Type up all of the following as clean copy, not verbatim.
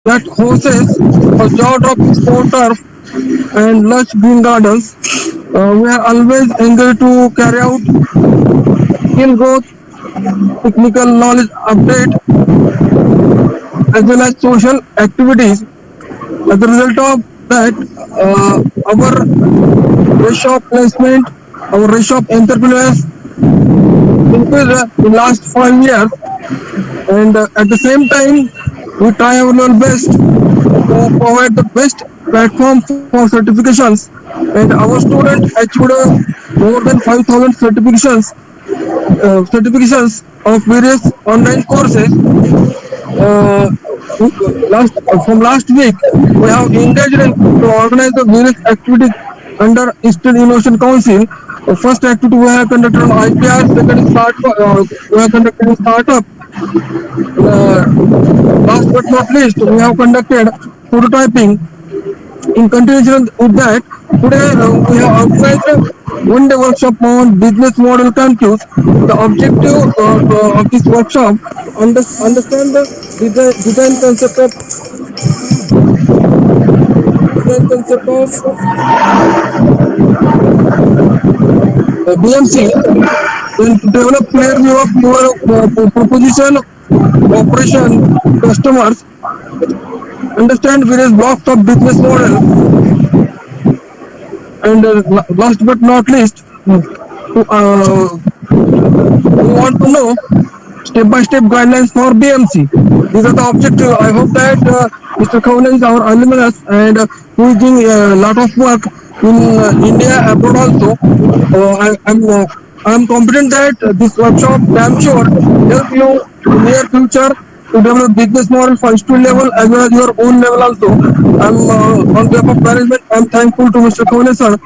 that hosts a jaw-dropping sport turf and lush green gardens. We are always eager to carry out skill growth, technical knowledge update, as well as social activities. As a result of that, our ratio of placement, our ratio of entrepreneurs increased in last 5 years, and at the same time, we try our level best to provide the best platform for certifications, and our student achieved more than 5,000 certifications of various online courses. uh, from last week, we have engaged in to organize the various activities under Eastern Innovation Council. First activity we have conducted on IPR, second is we have conducted in startup. Uh, Last but not least, we have conducted prototyping. In continuation with that, today we have organized one day workshop on business model confuse. The objective of this workshop understand the design concept of design concept of BMC, then to develop clear view of your proposition, operation, customers, understand various blocks of business model, and last but not least, we want to know step-by-step guidelines for BMC. These are the objectives. I hope that Mr. Khawale is our alumnus and who is doing a lot of work in India abroad also. I'm confident that this workshop, damn sure, help you in near future to develop business model for student level as well as your own level also. I'm on behalf of management. I'm thankful to Mr. Khawale sir,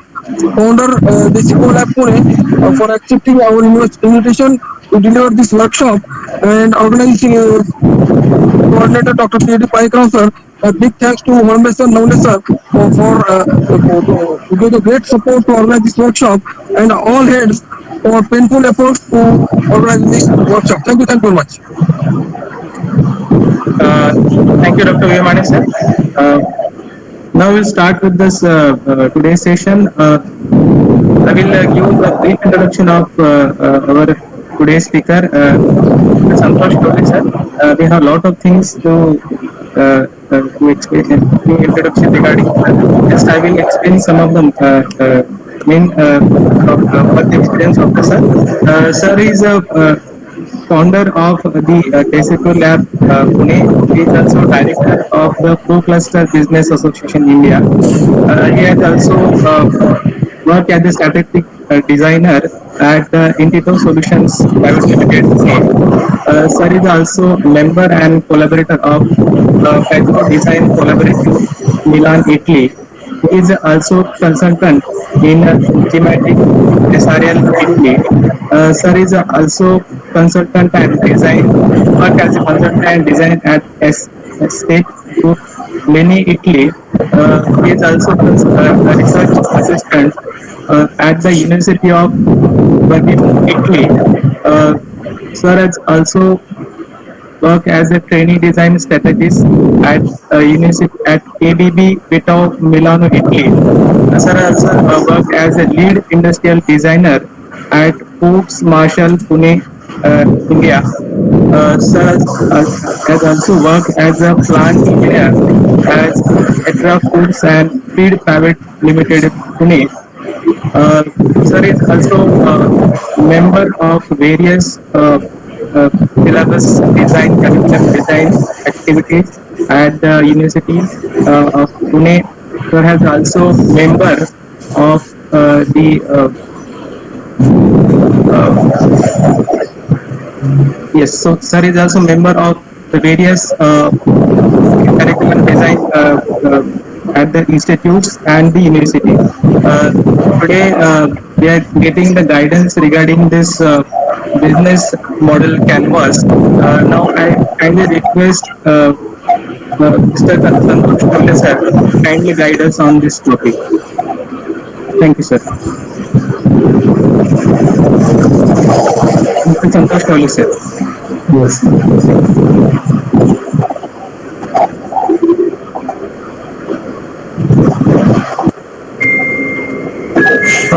founder Desico Lab Pune, for accepting our invitation to deliver this workshop, and organizing coordinator Dr. P.D. Paikram sir. A big thanks to Mohammed sir, Naune sir to give the great support to organize this workshop, and all heads for painful efforts to organize this workshop. Thank you very much. Uh, Thank you, Dr. Vyamani sir. Uh, Now we'll start with this today's session. I will give a brief introduction of our today's speaker, Santosh sir. We have a lot of things to explain to introduction regarding. Just I will explain some of the main work experience of the sir. Sir is a founder of the Tesico Lab Pune. He is also director of the Pro Cluster Business Association India. He has also worked as a strategic designer at Intito Solutions Private Limited. Sir is also member and collaborator of Petro Design Collaborative Milan, Italy. He is also consultant in thematic SRL Italy. Sir is also consultant and design work as a consultant and design at State Group Mini Italy. He is also a research assistant at the University of Berlin, Italy. Sir has also work as a trainee design strategist at University at ABB Vitao Milano, Italy. Sir also worked as a lead industrial designer at Foods Marshall, Pune, India. Sir has also worked as a plant engineer at Etra Foods and Feed Private Limited, Pune. Sir is also a member of various syllabus design, curriculum design activities at the University of Pune. Sir has also member of the yes. So sir is also member of the various curriculum design at the institutes and the university. Today we are getting the guidance regarding this business model canvas. Now I kindly request Mr. Santosh sir kindly guide us on this topic. Thank you, sir. Mr. Santosh sir. Yes.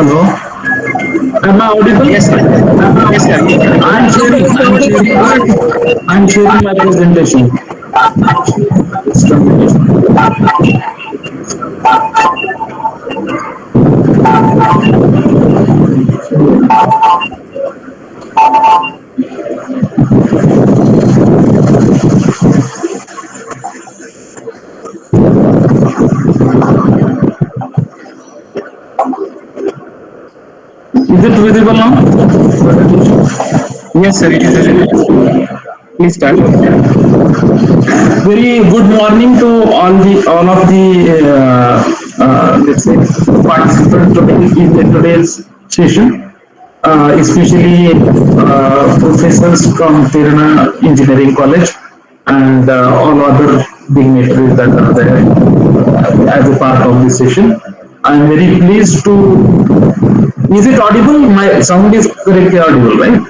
Hello. Am I audible? Yes, sir. Yes, sir. I'm sharing. I'm sharing. I'm sharing my presentation. Just a minute. Is it visible now? Yes, sir. It is visible. Please start. Very good morning to all of the let's say participants today in today's session, especially professors from Tirana Engineering College and all other dignitaries that are there as a part of this session. I am very pleased to. Is it audible? My sound is correctly audible, right?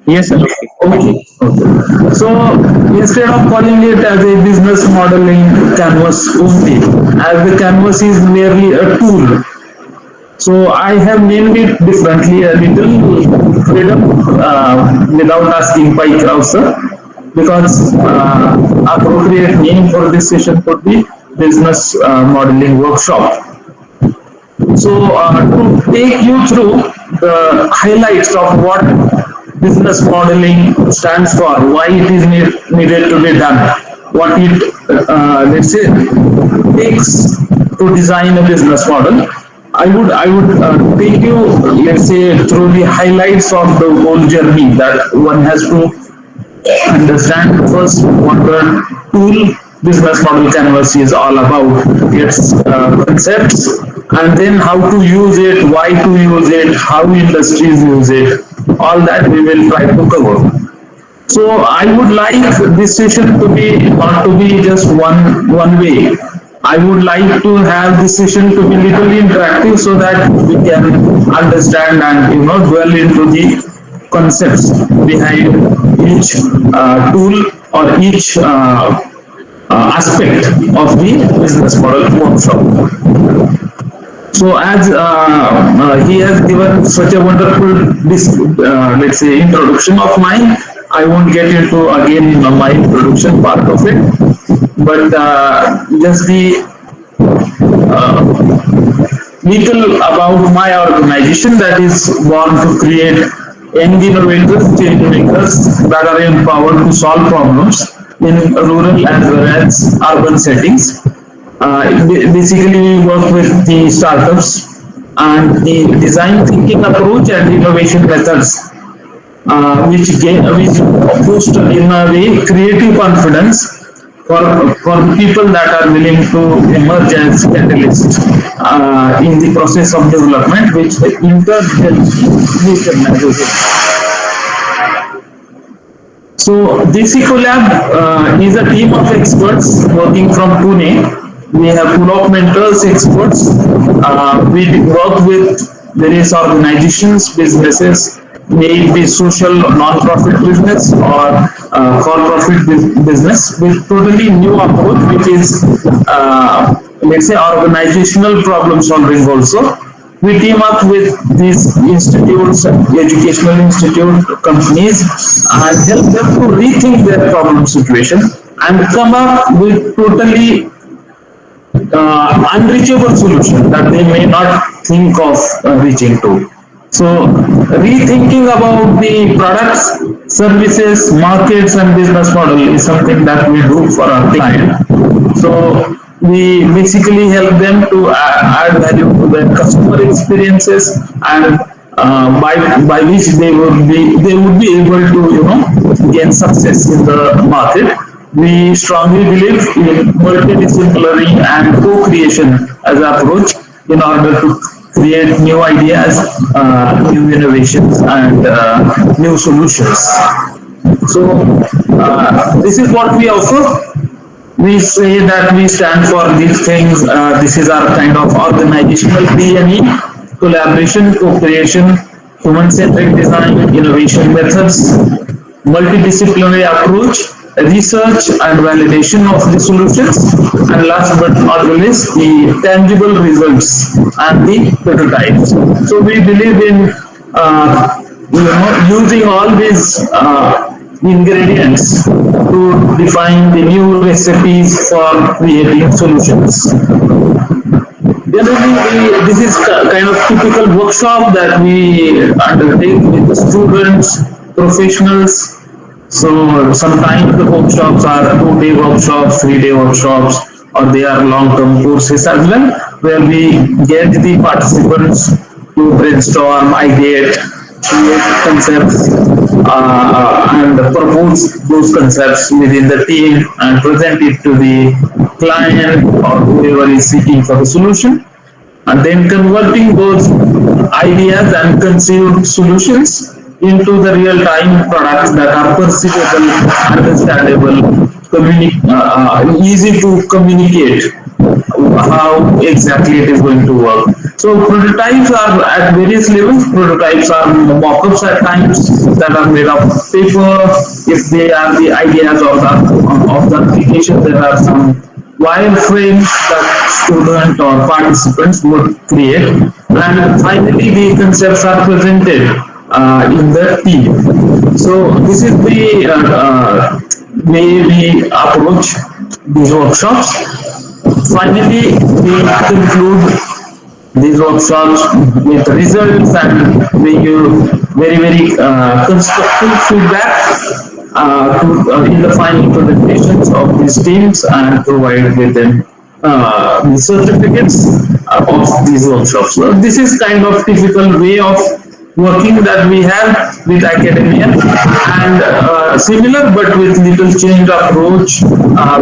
Yes, sir. Okay. Okay. Okay. So instead of calling it as a business modeling canvas only, as the canvas is merely a tool, so I have named it differently, a little freedom, without asking Pi Krauser, because appropriate name for this session could be business modeling workshop. So, to take you through the highlights of what business modeling stands for, why it is needed to be done, what it, let's say, takes to design a business model. I would take you, let's say, through the highlights of the whole journey that one has to understand first what the tool business model canvas is all about, its concepts, and then how to use it, why to use it, how industries use it. All that we will try to cover. So I would like this session to be not to be just one way. I would like to have this session to be little interactive so that we can understand and dwell into the concepts behind each tool or each aspect of the business model workshop. So as he has given such a wonderful, let's say, introduction of mine, I won't get into again my introduction part of it, but just the little about my organization that is born to create young innovators, change makers that are empowered to solve problems in rural as well as urban settings. Basically, we work with the startups and the design thinking approach and innovation methods, which boost in a way creative confidence for people that are willing to emerge as catalysts in the process of development, which in turn helps future managers. So this Ecolab is a team of experts working from Pune. We have full of mentors, experts. We work with various organizations, businesses, may it be social non-profit business or for-profit business, with totally new approach, which is let's say organizational problem solving also. We team up with these institutes, educational institute companies, and help them to rethink their problem situation and come up with totally unreachable solution that they may not think of reaching to. So, rethinking about the products, services, markets, and business model is something that we do for our client. So, we basically help them to add value to their customer experiences, and by which they would be able to gain success in the market. We strongly believe in multidisciplinary and co-creation as an approach in order to create new ideas, new innovations, and new solutions. So this is what we offer. We say that we stand for these things. This is our kind of organizational DNA: collaboration, co-creation, human-centric design, innovation methods, multidisciplinary approach, research and validation of the solutions, and last but not the least, the tangible results and the prototypes. So we believe in using all these ingredients to define the new recipes for creating solutions. Generally, this is kind of typical workshop that we undertake with the students, professionals. So sometimes the workshops are 2 day workshops, 3 day workshops, or they are long-term courses as well, where we get the participants to brainstorm, ideate, create concepts, and propose those concepts within the team and present it to the client or whoever is seeking for the solution, and then converting those ideas and conceived solutions into the real-time products that are perceivable, understandable, easy to communicate how exactly it is going to work. So prototypes are at various levels. Prototypes are mock-ups at times that are made of paper. If they are the ideas of the application, there are some wireframes that student or participants would create, and finally the concepts are presented in the team. So this is the way we approach these workshops. Finally, we conclude these workshops with results and we give very constructive feedback in the final presentations of these teams and provide with them the certificates of these workshops. So this is kind of typical way of working that we have with academia, and similar but with little change approach.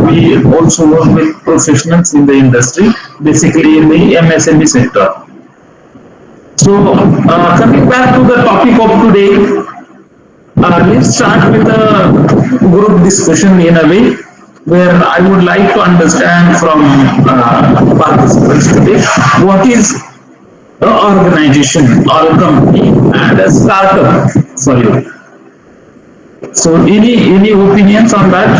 We also work with professionals in the industry, basically in the MSME sector. So coming back to the topic of today, let's start with a group discussion in a way where I would like to understand from participants today what is an organization or a company and a startup for you. So any opinions on that?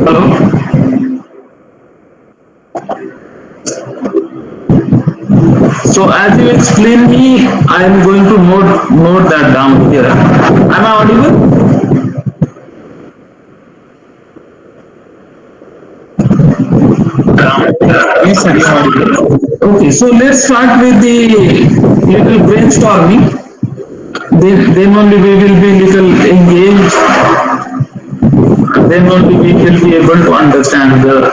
Hello? So as you explain me, I am going to note that down here. Am I audible? Yes, sir, you are audible. Okay, so let's start with the little brainstorming. Then only we will be little engaged. Then only we will be able to understand the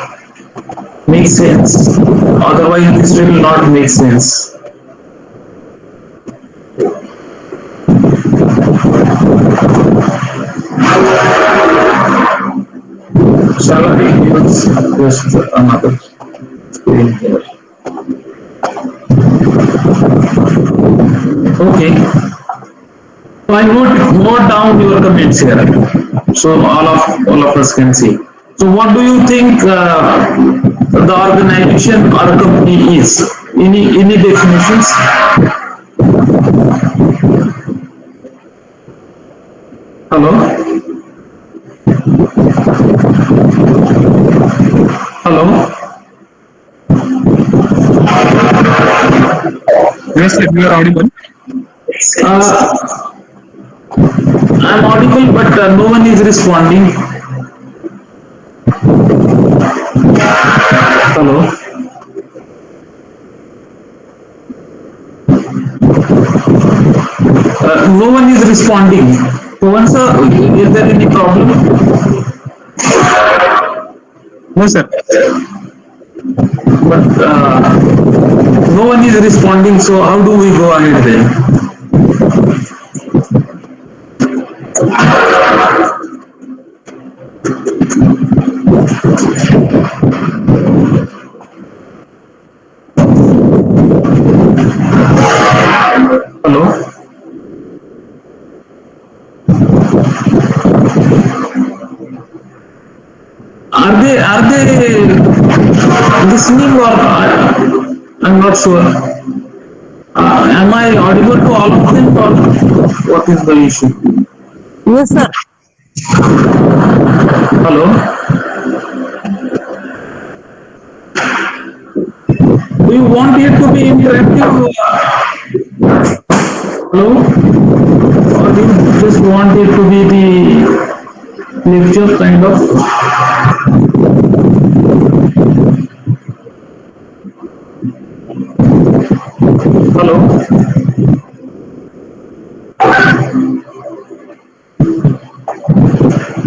make sense. Otherwise, this will not make sense. Shall I use just another screen here? Okay. So I note down your comments here, so all of us can see. So what do you think the organization or company is? Any definitions? Hello? Hello? Yes, sir, you are audible. I'm audible, but no one is responding. Hello? No one is responding. Pawan sir, is there any problem? No, sir. But no one is responding, so how do we go ahead then? Hello? Are they listening or not? I'm not sure. Am I audible to all of them or what is the issue? Yes, sir. Hello? Do you want it to be interactive? Hello? Or do you just want it to be the lecture kind of? Hello?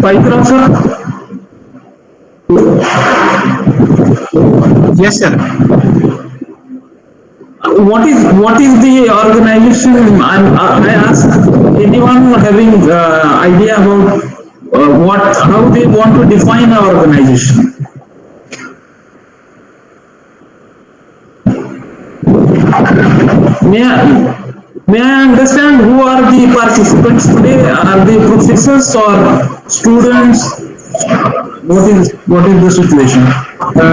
Paitra sir? Yes, sir. What is the organization? I ask anyone having idea about what how they want to define our organization. May I understand who are the participants today? Are they professors or students? What is the situation?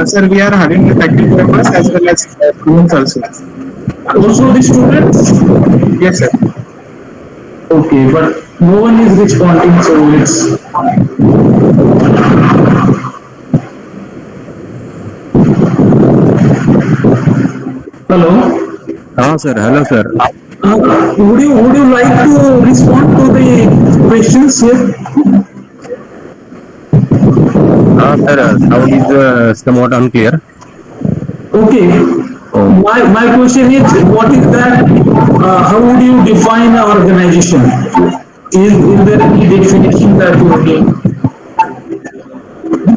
Sir, we are having the faculty members as well as students also. Also the students? Yes, sir. Okay, but no one is responding, so it's hello. Sir. Hello, sir. Would you like to respond to the questions here? Sir, sound is somewhat unclear. Okay. My question is, what is that? How would you define an organization? Is there any definition that you would give?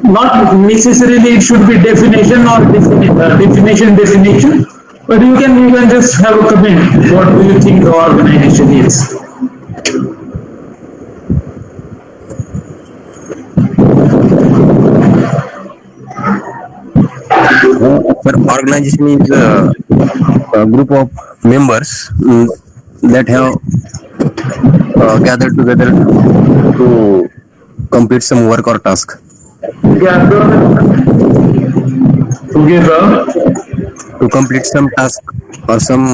Not necessarily it should be definition or definition, but you can just have a comment. What do you think the organization is? Sir, organization is a group of members that have gathered together to complete some work or task. Gather together To complete some task or some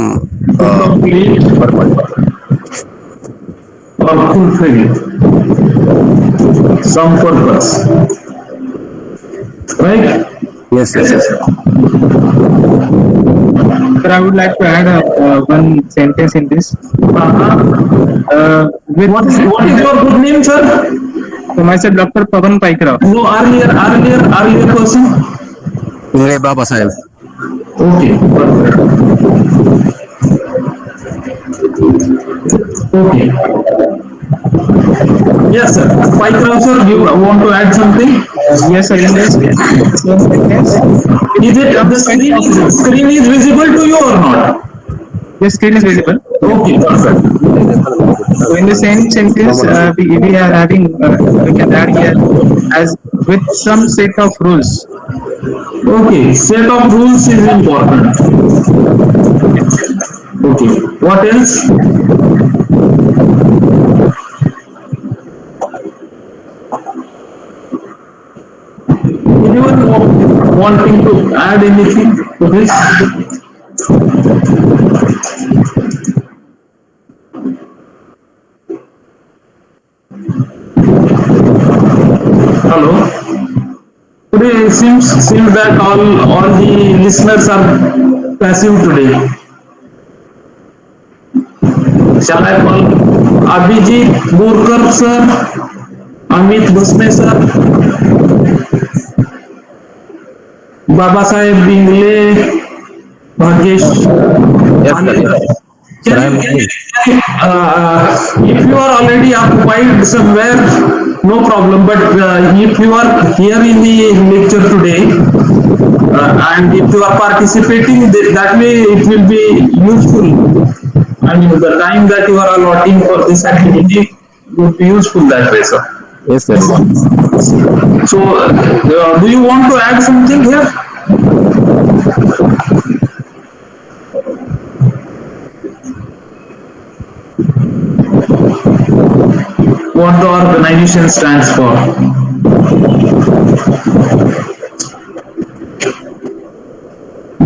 to complete purpose. or fulfill some purpose. Right? Yes, sir. Sir, I would like to add one sentence in this. What is your good name, sir? So myself, Dr. Pavan Paikra. No, earlier person. Ingray Baba Sahib. Okay, perfect. Okay. Yes, sir. Paikra, sir, you want to add something? Yes, sir. In this same sentence, Is it the screen is visible to you or not? the screen is visible. Okay, perfect. So in the same sentence, we are having, we can add here as with some set of rules. Okay, set of rules is important. Okay, what else? Anyone wanting to add anything to this? Hello? Today it seems that all the listeners are passive today. Shall I call Abhijit Burkar sir, Amit Bhusme sir, Baba Saheb Bingle, Bhagesh. Yes, sir. Sir, I am listening. If you are already occupied somewhere, no problem. But if you are here in the lecture today, and if you are participating, that way it will be useful. I mean, the time that you are allotting for this activity would be useful that way, sir. Yes, sir. So, do you want to add something here? What the organization stands for?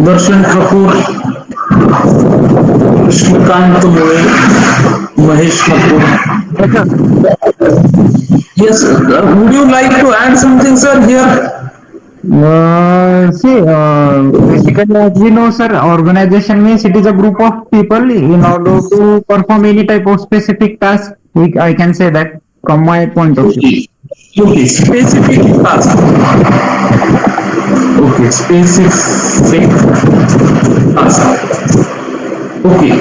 Darshan Thakur, Krishnakant Mule, Mahesh Thakur. Yes, sir. Yes, would you like to add something, sir, here? See, basically, as we know, sir, organization means it is a group of people in order to perform any type of specific task. I can say that from my point of view. Okay, okay, specific task. Okay, specific task. Okay.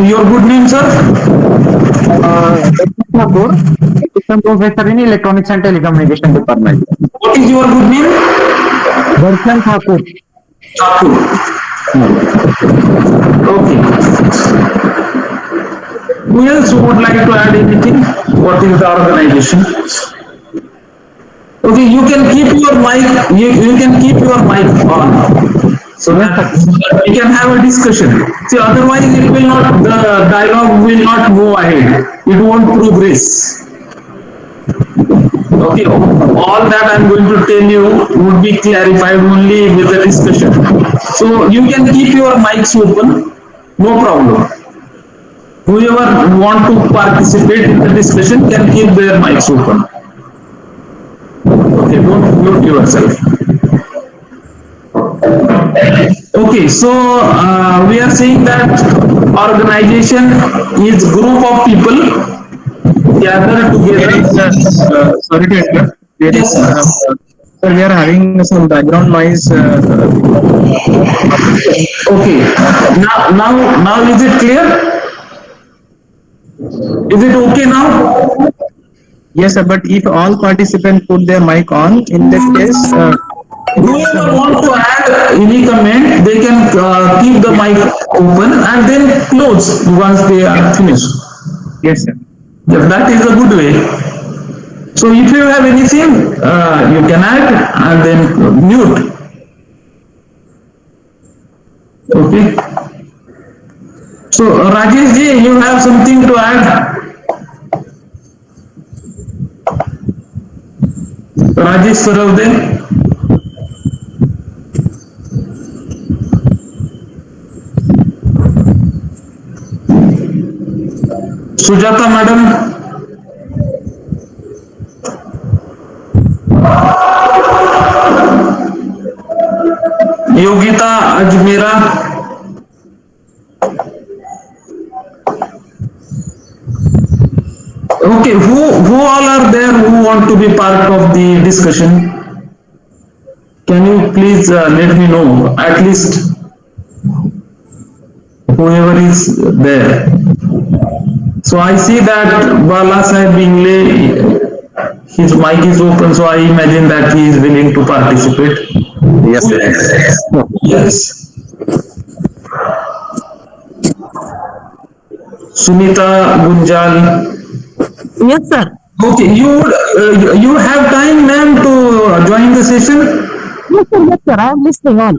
Your good name, sir? Thakur, assistant professor in electronics and telecommunication department. What is your good name? Darshan Thakur. Thakur. Okay. Who else would like to add anything? What is the organization? Okay, you can keep your mic. You can keep your mic on. So that we can have a discussion. See, otherwise it will not. The dialogue will not go ahead. It won't progress. Okay, all that I'm going to tell you would be clarified only with the discussion. So you can keep your mics open, no problem. Whoever want to participate in the discussion can keep their mics open. Okay, don't mute yourself. Okay, so we are saying that organization is group of people gathered together. Sorry to interrupt. There is, Yes. sir, we are having some background noise. Okay. Now is it clear? Is it okay now? Yes, sir, but if all participants put their mic on, in that case, Whoever want to add any comment, they can keep the mic open and then close once they are finished. yes, sir. Yeah, that is a good way. So if you have anything, you can add and then mute. Okay. So Rajesh ji, you have something to add? Rajesh Saravde. Sujata madam. Yogita Ajmera. Okay, who all are there who want to be part of the discussion? Can you please let me know, at least whoever is there. So I see that Bala Sahib Bingle, his mic is open, so I imagine that he is willing to participate. Yes, sir. Yes. Sunita Gunjal. Yes, sir. Okay, you have time, ma'am, to join the session. Yes, sir. Yes, sir. I am listening on.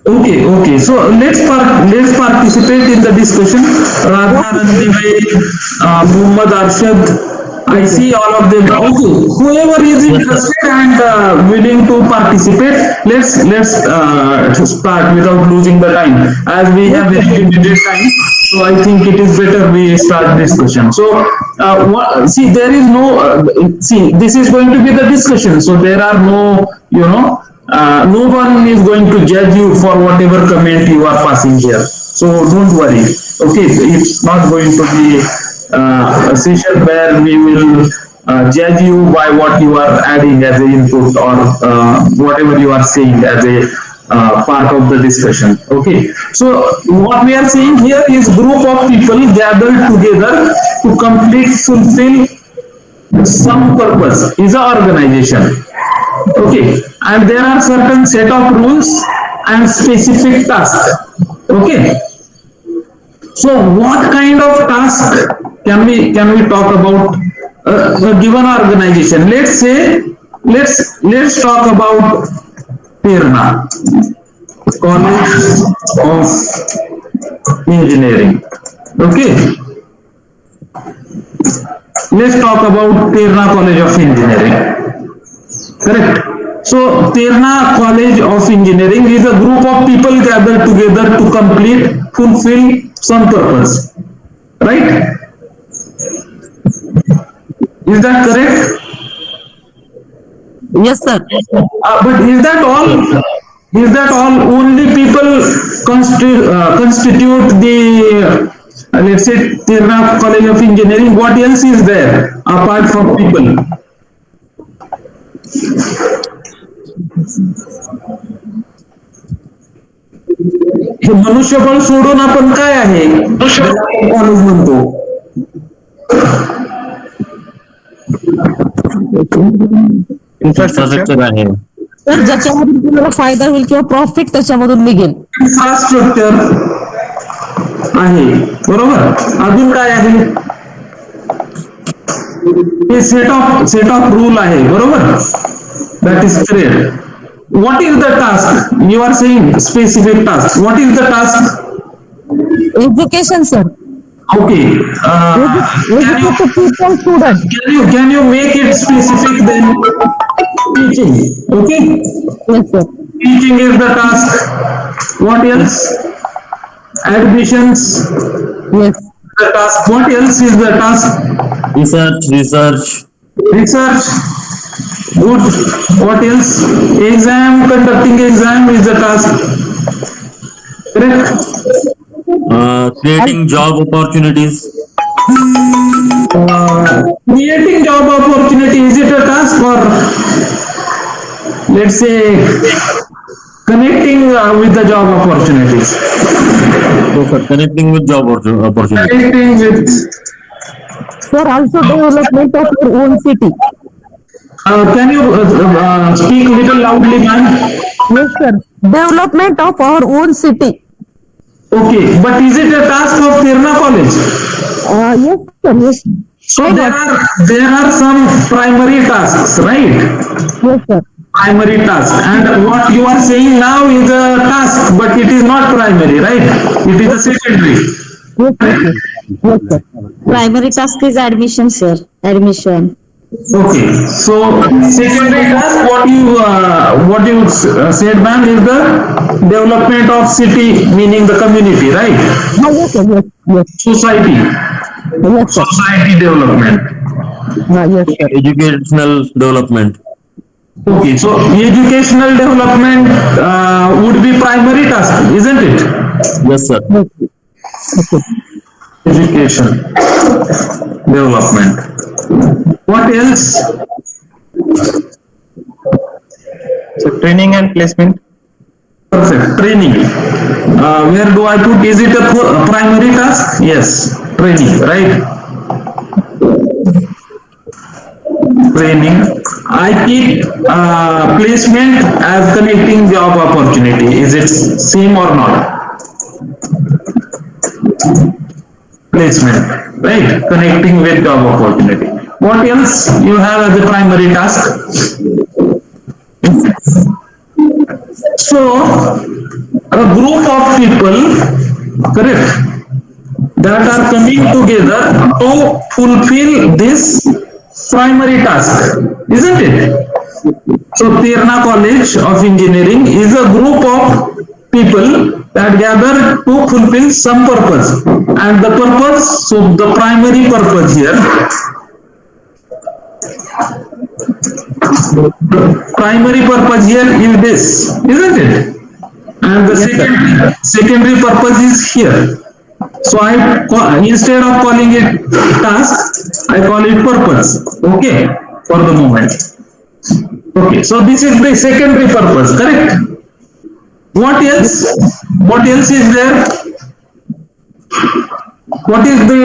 Okay, okay. So let's participate in the discussion. Radha Ranjivai, Muhammad Arshad. I see all of them. Okay, whoever is interested and willing to participate, let's start without losing the time. As we have very limited time, so I think it is better we start discussion. So see, there is no see. This is going to be the discussion. So there are no, no one is going to judge you for whatever comment you are passing here. So don't worry. Okay, it's not going to be a session where we will judge you by what you are adding as a input or whatever you are saying as a part of the discussion. Okay, so what we are saying here is group of people gathered together to fulfill some purpose is an organization. Okay, and there are certain set of rules and specific tasks. Okay, so what kind of task can we talk about a given organization? Let's say let's talk about Pirna, College of Engineering. Okay, let's talk about Pirna College of Engineering. Correct. So Terna College of Engineering is a group of people gathered together to fulfill some purpose. Right? Is that correct? Yes, sir. But is that all? Is that all? Only people constitute the, let's say, Tirna College of Engineering. What else is there apart from people? हे मनुष्यबळ सोडून आपण काय आहे college म्हणतो. Infrastructure आहे. तर ज्याच्यामधून तुम्हाला फायदा होईल किंवा प्रॉफिट त्याच्यामधून निघेल. इन्फ्रास्ट्रक्चर आहे, बरोबर. अजून काय आहे? हे सेट ऑफ रूल आहे, बरोबर. That is clear. What is the task? You are saying specific task. What is the task? Education, sir. Okay. Can you make it specific then? Teaching. Okay. Yes, sir. Teaching is the task. What else? Admissions. Yes. The task. What else is the task? Research. Good. What else? Conducting exam is the task. Correct? Creating job opportunities. Creating job opportunity, is it a task, or let's say connecting with the job opportunities? Connecting with job opportunities. Connecting with. Sir, also development of your own city. Can you speak a little loudly, ma'am? Yes, sir. Development of our own city. Okay, but is it a task of Tirna College? Yes, sir. Yes. So there are some primary tasks, right? Yes, sir. Primary task, and what you are saying now is a task, but it is not primary, right? It is a secondary. Yes, yes, yes, sir. Primary task is admission, sir. Admission. Okay, so secondary task, what you said, ma'am, is the development of city, meaning the community, right? Yes, sir. Yes, yes. Society. Yes, sir. Society development. Yes, sir. Educational development. Okay, so educational development would be primary task, isn't it? Yes, sir. Okay. Education development. What else? So training and placement. Perfect. Training. Where do I put? Is it a primary task? Yes. Training, right? Training. I keep placement as connecting job opportunity. Is it same or not? Placement, right? Connecting with job opportunity. What else you have as a primary task? So, a group of people, correct, that are coming together to fulfill this primary task, isn't it? So, Tirna College of Engineering is a group of people that gather to fulfill some purpose, and the purpose, so the primary purpose here, primary purpose here is this, isn't it? And the secondary purpose is here. So instead of calling it task, I call it purpose. Okay, for the moment. Okay, so this is the secondary purpose, correct? What else? What else is there? What is the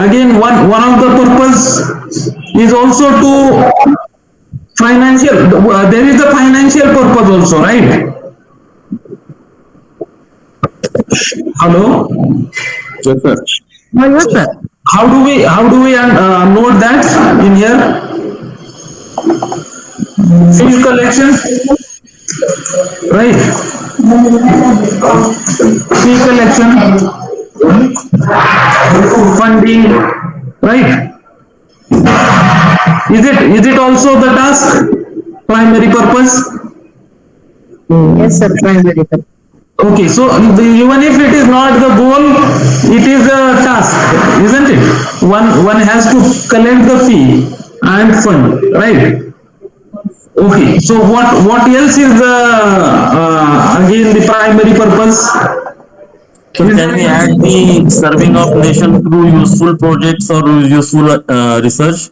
again one of the purpose is also to financial. There is a financial purpose also, right? Hello. Yes, sir. Yes, sir. How do we note that in here? Fee collection, right? Fee collection, funding, right? Is it also the task? primary purpose? Yes, sir. Primary purpose. Okay, so even if it is not the goal, it is a task, isn't it? One has to collect the fee and fund, right? Okay, so what else is the again the primary purpose? So can we add the serving of nation through useful projects or useful research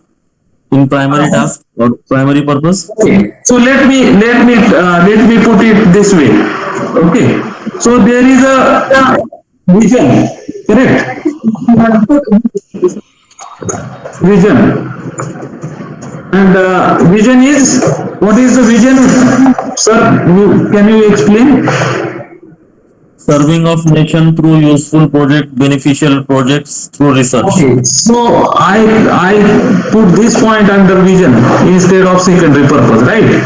in primary task or primary purpose? Okay, so let me put it this way. Okay, so there is a vision, correct? Vision, and vision is, what is the vision, sir? Can you explain? Serving of nation through useful project, beneficial projects through research. Okay, so I put this point under vision instead of secondary purpose, right?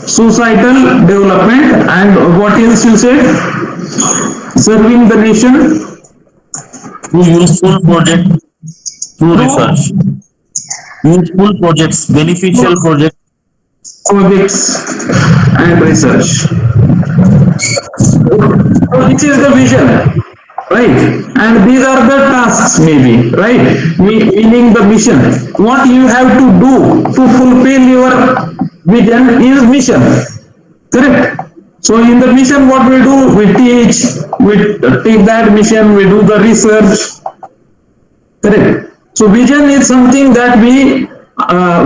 Societal development, and what else you said? Serving the nation Through useful project through research. Useful projects, beneficial projects. projects and research. So this is the vision, right? And these are the tasks maybe, right? Meaning the mission. What you have to do to fulfill your vision is mission, correct? So in the mission, what we do? We teach, we take that mission, we do the research, correct? So vision is something that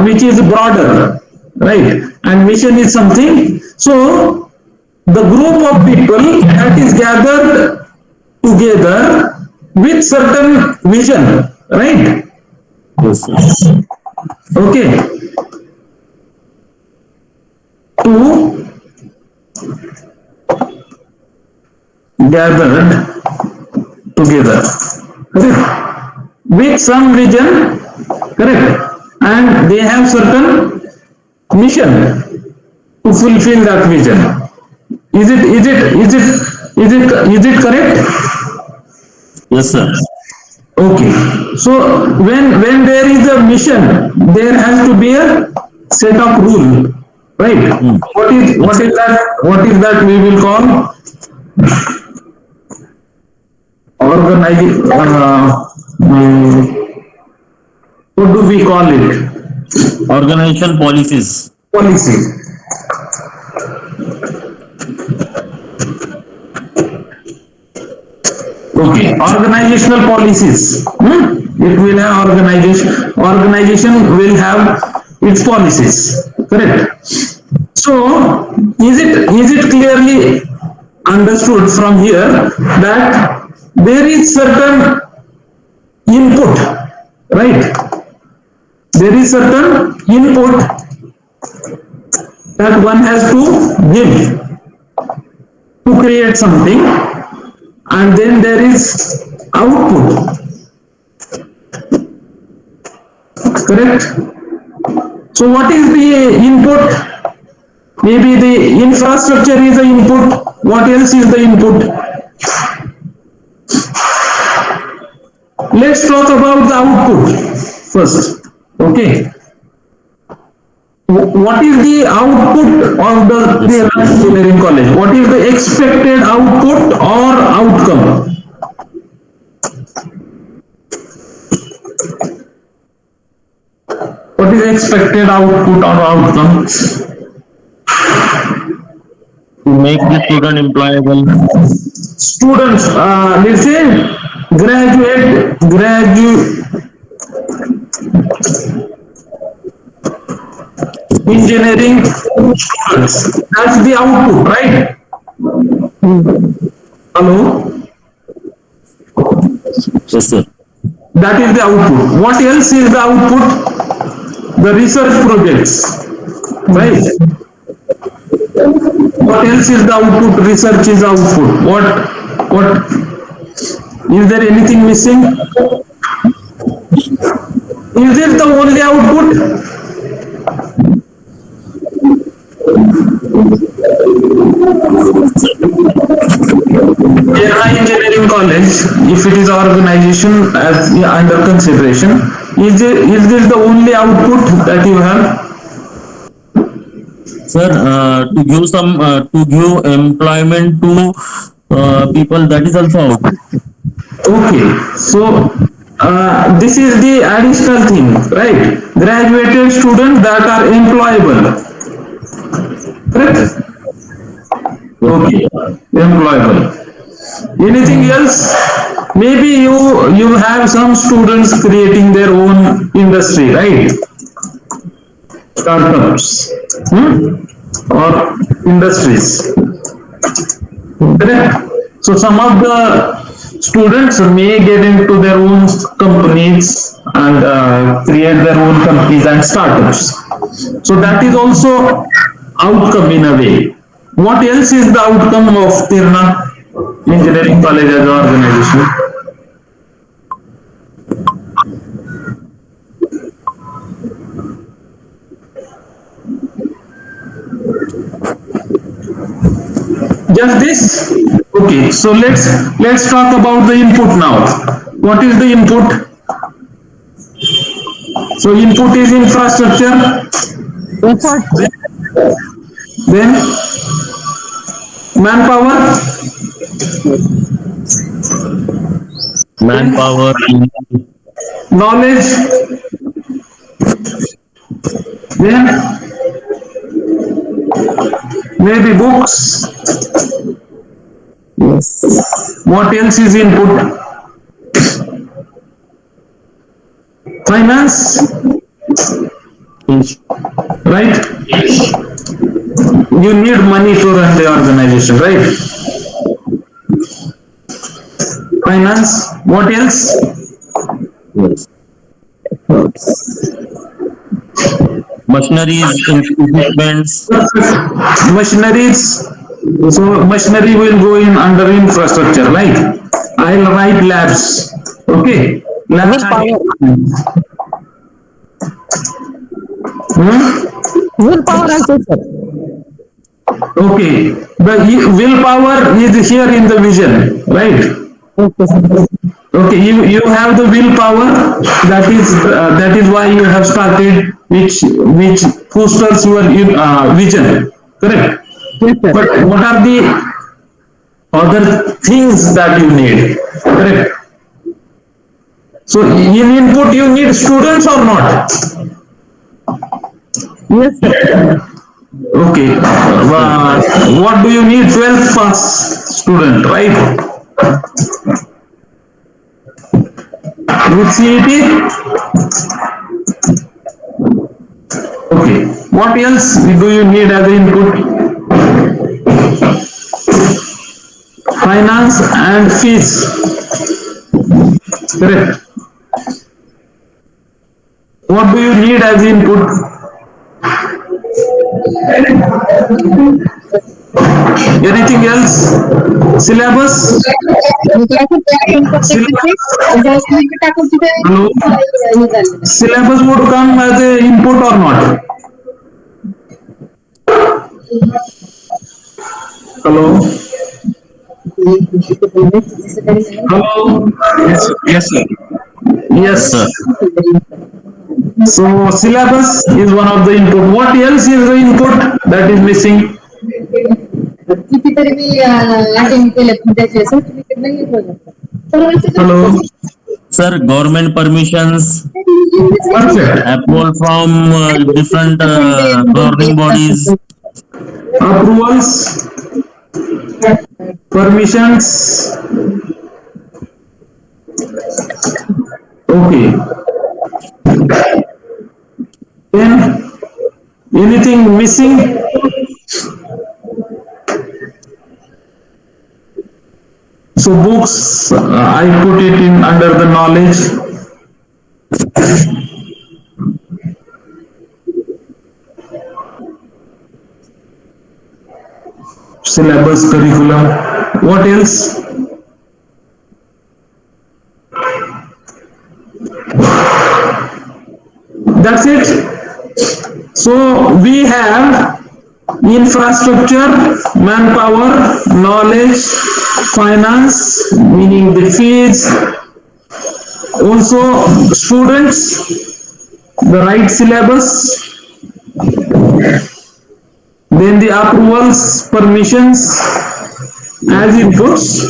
which is broader, right? And mission is something, so the group of people that is gathered together with certain vision, right? Yes. Okay. To gathered together, correct? With some vision, correct? And they have certain mission to fulfill that vision. Is it correct? Yes, sir. Okay. So when there is a mission, there has to be a set of rule, right? What is that we will call organizing? What do we call it? Organization policies. Policy. Okay, organizational policies. It will have organization. Organization will have its policies. Correct. So, is it clearly understood from here that there is certain input, right? There is certain input that one has to give to create something, and then there is output, correct? So what is the input? Maybe the infrastructure is the input. What else is the input? Let's talk about the output first. Okay. What is the output of the engineering college? What is the expected output or outcome? What is expected output or outcome? To make the student employable. Students, let's say graduate engineering students. That's the output, right? Hello? Yes, sir. That is the output. What else is the output? The research projects, right? What else is the output? Research is output. What is there anything missing? Is it the only output? In engineering college, if it is organization as under consideration, is this the only output that you have? Sir, to give employment to people, that is also out. Okay, so this is the additional thing, right? Graduated students that are employable, correct? Okay, employable. Anything else? Maybe you have some students creating their own industry, right? Startups, or industries. Correct. So some of the students may get into their own companies and create their own companies and startups. So that is also outcome in a way. What else is the outcome of Tirna Engineering College as an organization? Just this? Okay, so let's talk about the input now. What is the input? So input is infrastructure. Then manpower. Manpower, Knowledge. Then maybe books. What else is input? Finance, right? You need money to run the organization, right? Finance, what else? machineries, equipments, Machineries. So machinery will go in under infrastructure, right? I'll write labs. Okay. Labs. Willpower also, sir. Okay. The willpower is here in the vision, right? Okay, you have the willpower. That is why you have started, which fosters your vision. Correct. But what are the other things that you need? Correct. So in input you need students or not? Yes, sir. Okay. What do you need? 12th pass student, right? With CET? Okay. What else do you need as input? Finance and fees. Correct. What do you need as input? Anything else? Syllabus? Hello? Syllabus would come as a input or not? Hello? Hello? Yes, sir. Yes. sir. So syllabus is one of the input. What else is the input that is missing? Hello? Sir, government permissions, Perfect. approval from different governing bodies, Approvals, permissions. Okay. Then anything missing? So books, I put it in under the knowledge. Syllabus, curriculum. What else? That's it. So we have infrastructure, manpower, knowledge, finance, meaning the fees, also students, the right syllabus, then the approvals, permissions as inputs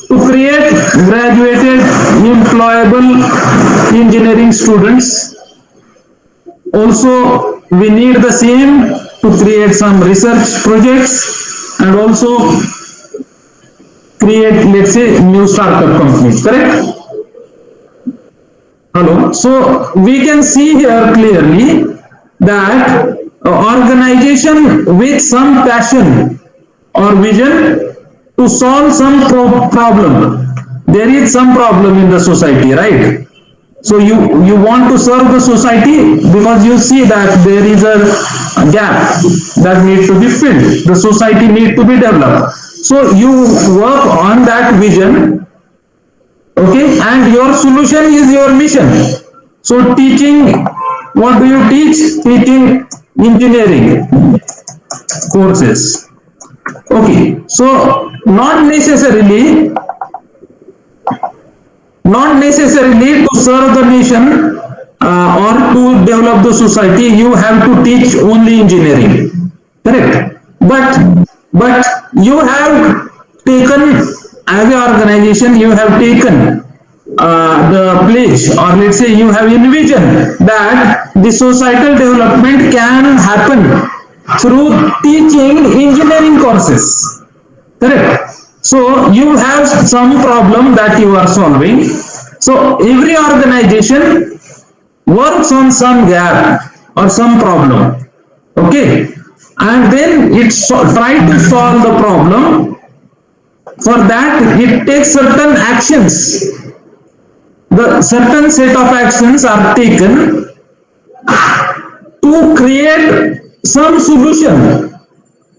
to create graduated employable engineering students. Also, we need the same to create some research projects and also create, let's say, new startup companies, correct? Hello. So we can see here clearly that organization with some passion or vision to solve some problem. There is some problem in the society, right? So you want to serve the society because you see that there is a gap that needs to be filled. The society needs to be developed. So you work on that vision, okay, and your solution is your mission. So teaching, what do you teach? Teaching engineering courses. Okay, so not necessarily to serve the nation or to develop the society, you have to teach only engineering, correct? But you have taken, as an organization, you have taken the pledge, or let's say you have envisioned that the societal development can happen through teaching engineering courses, correct? So you have some problem that you are solving. So every organization works on some gap or some problem, okay, and then it try to solve the problem. For that, it takes certain actions. The certain set of actions are taken to create some solution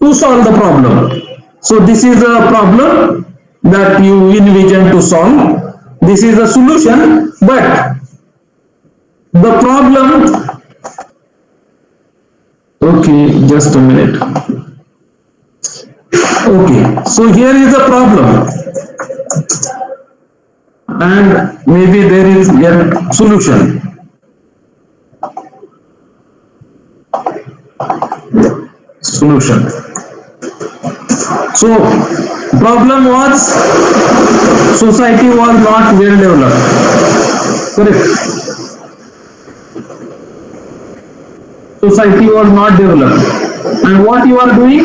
to solve the problem. So this is a problem that you envision to solve. This is a solution, but the problem, okay, just a minute. Okay, so here is the problem, and maybe there is a solution. So problem was society was not well developed, correct? Society was not developed, and what you are doing?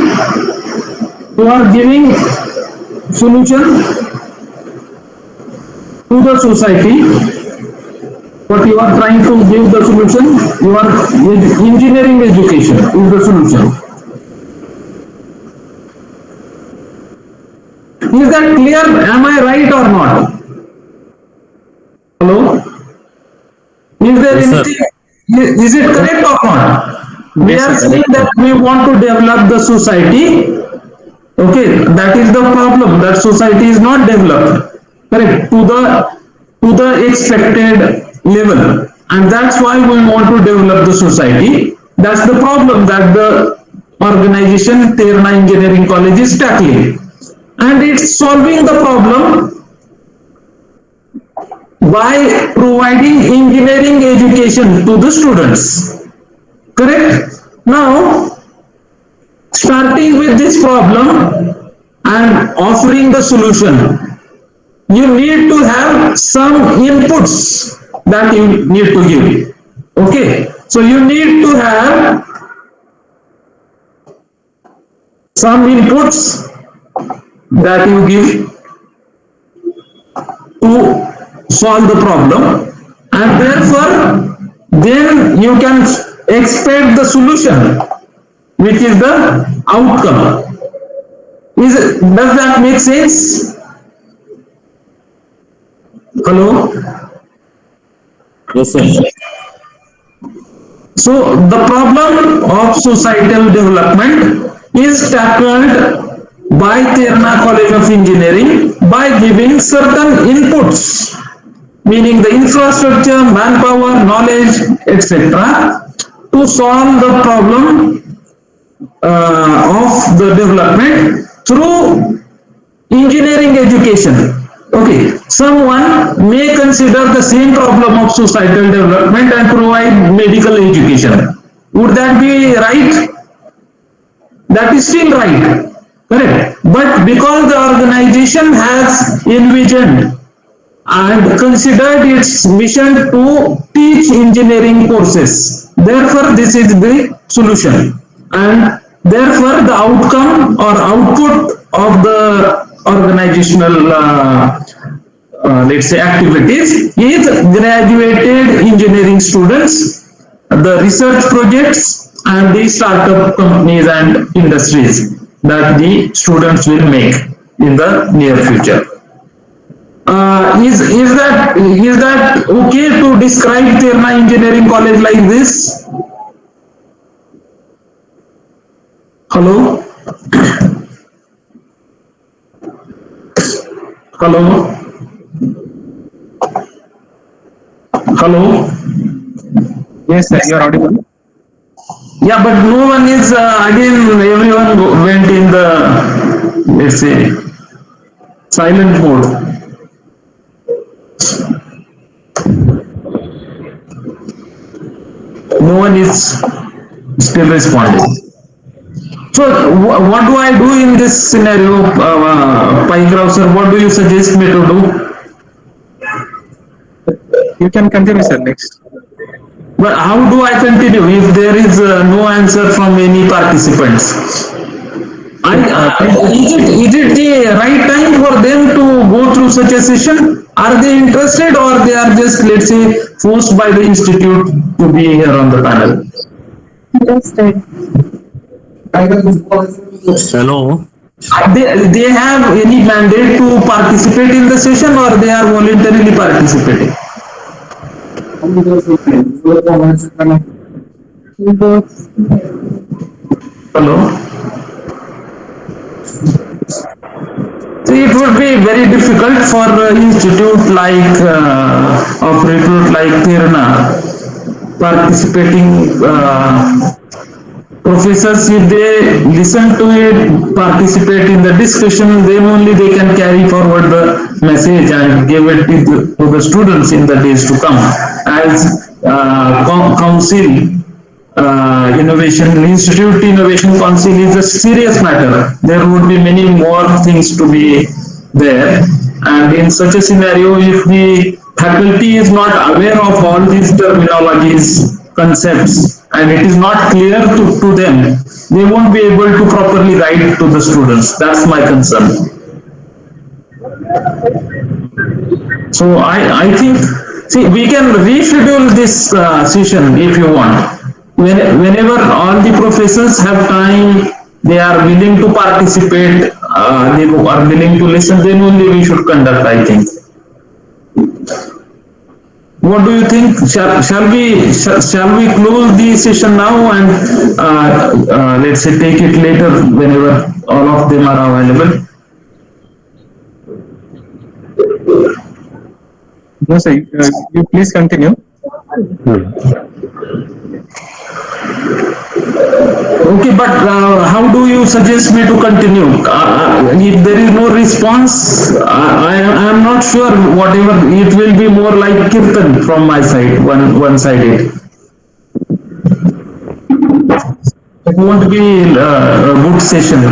You are giving solution to the society. What you are trying to give the solution? You are engineering education is the solution. Is that clear? Am I right or not? Hello? Is there anything? Is it correct or not? We are saying that we want to develop the society. Okay, that is the problem, that society is not developed, correct, to the expected level, and that's why we want to develop the society. That's the problem that the organization Terna Engineering College is tackling, and it's solving the problem by providing engineering education to the students, correct? Now, starting with this problem and offering the solution, you need to have some inputs that you need to give. Okay, so you need to have some inputs that you give to solve the problem, and therefore then you can expect the solution, which is the outcome. Does that make sense? Hello? Yes, sir. So the problem of societal development is tackled by Terna College of Engineering by giving certain inputs, meaning the infrastructure, manpower, knowledge, etc., to solve the problem of the development through engineering education. Okay, someone may consider the same problem of societal development and provide medical education. Would that be right? that is still right, correct? But because the organization has envisioned and considered its mission to teach engineering courses, therefore this is the solution, and therefore the outcome or output of the organizational let's say activities is graduated engineering students, the research projects, and the startup companies and industries that the students will make in the near future. Is that okay to describe Terna Engineering College like this? Hello? Hello? Hello? Yes, sir, you are audible. Yeah, but no one is, again, everyone went in the, let's say, silent mode. No one is still responding. So, what do I do in this scenario, Paikrao sir? What do you suggest me to do? You can continue, sir, next. But how do I continue if there is no answer from any participants? Is it the right time for them to go through such a session? Are they interested, or they are just, let's say, forced by the institute to be here on the panel? Interested. Hello. They have any mandate to participate in the session, or they are voluntarily participating? Hello? So it would be very difficult for institute like of repute like Terna participating professors, if they listen to it, participate in the discussion, then only they can carry forward the message and give it to the students in the days to come. As council, innovation institute innovation council is a serious matter. There would be many more things to be there, and in such a scenario, if the faculty is not aware of all these terminologies, concepts, and it is not clear to them, they won't be able to properly write to the students. That's my concern. So I think, see, we can reschedule this session if you want. Whenever all the professors have time, they are willing to participate, they are willing to listen, then only we should conduct, I think. What do you think? Shall we close the session now and let's say take it later whenever all of them are available? No, sir, you please continue. Okay, but how do you suggest me to continue? If there is no response, I am not sure. Whatever, it will be more like kirtan from my side, one-sided. It won't be a good session.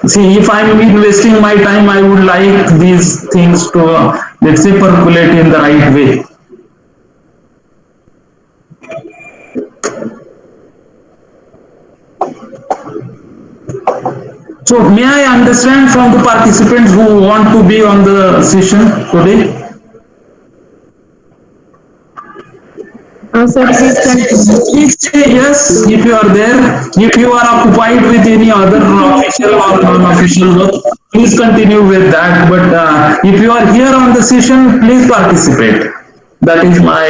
See, if I am investing my time, I would like these things to, let's say, percolate in the right way. So may I understand from the participants who want to be on the session today? Sir, please continue. Please say yes if you are there. If you are occupied with any other official or non-official work, please continue with that. But if you are here on the session, please participate. That is my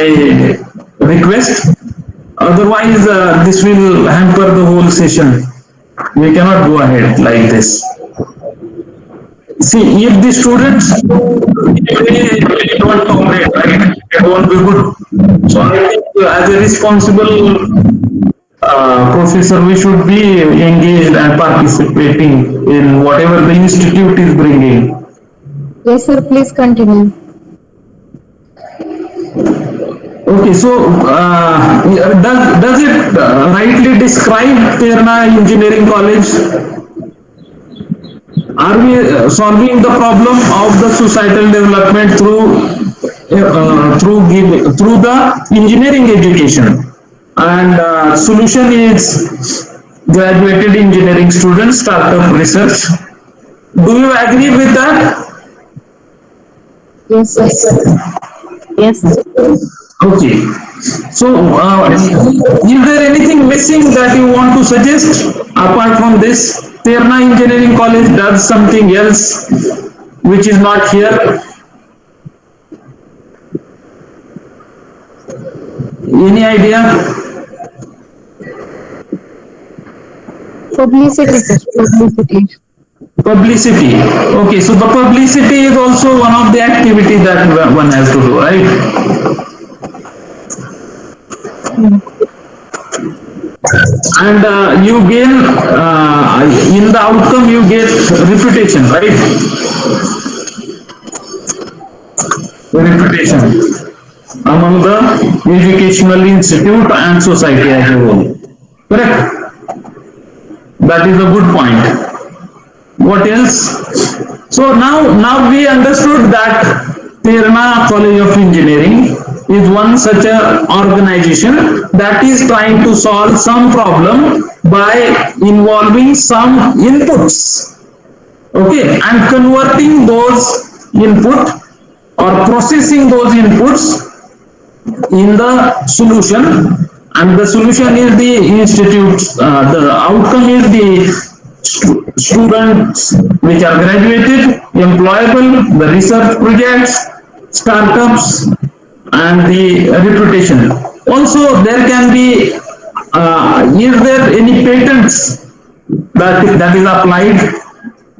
request. Otherwise, this will hamper the whole session. We cannot go ahead like this. See, if the students they don't cooperate, right, it won't be good. So I think as a responsible professor, we should be engaged and participating in whatever the institute is bringing. Yes, sir, please continue. Okay, so does it rightly describe Terna Engineering College? Are we solving the problem of the societal development through the engineering education? And solution is graduated engineering students, startup research. Do you agree with that? Yes, sir. Yes, sir. Okay. So, is there anything missing that you want to suggest apart from this? Terna Engineering College does something else which is not here. Any idea? Publicity, sir. Publicity. Publicity. Okay, so the publicity is also one of the activities that one has to do, right? And you gain, in the outcome you get reputation, right? Reputation among the educational institute and society as a whole. Correct? That is a good point. What else? So now we understood that Terna College of Engineering is one such a organization that is trying to solve some problem by involving some inputs, okay, and converting those input or processing those inputs in the solution, and the solution is the institute, the outcome is the students which are graduated, employable, the research projects, startups, and the reputation. Also, there can be, is there any patents that is applied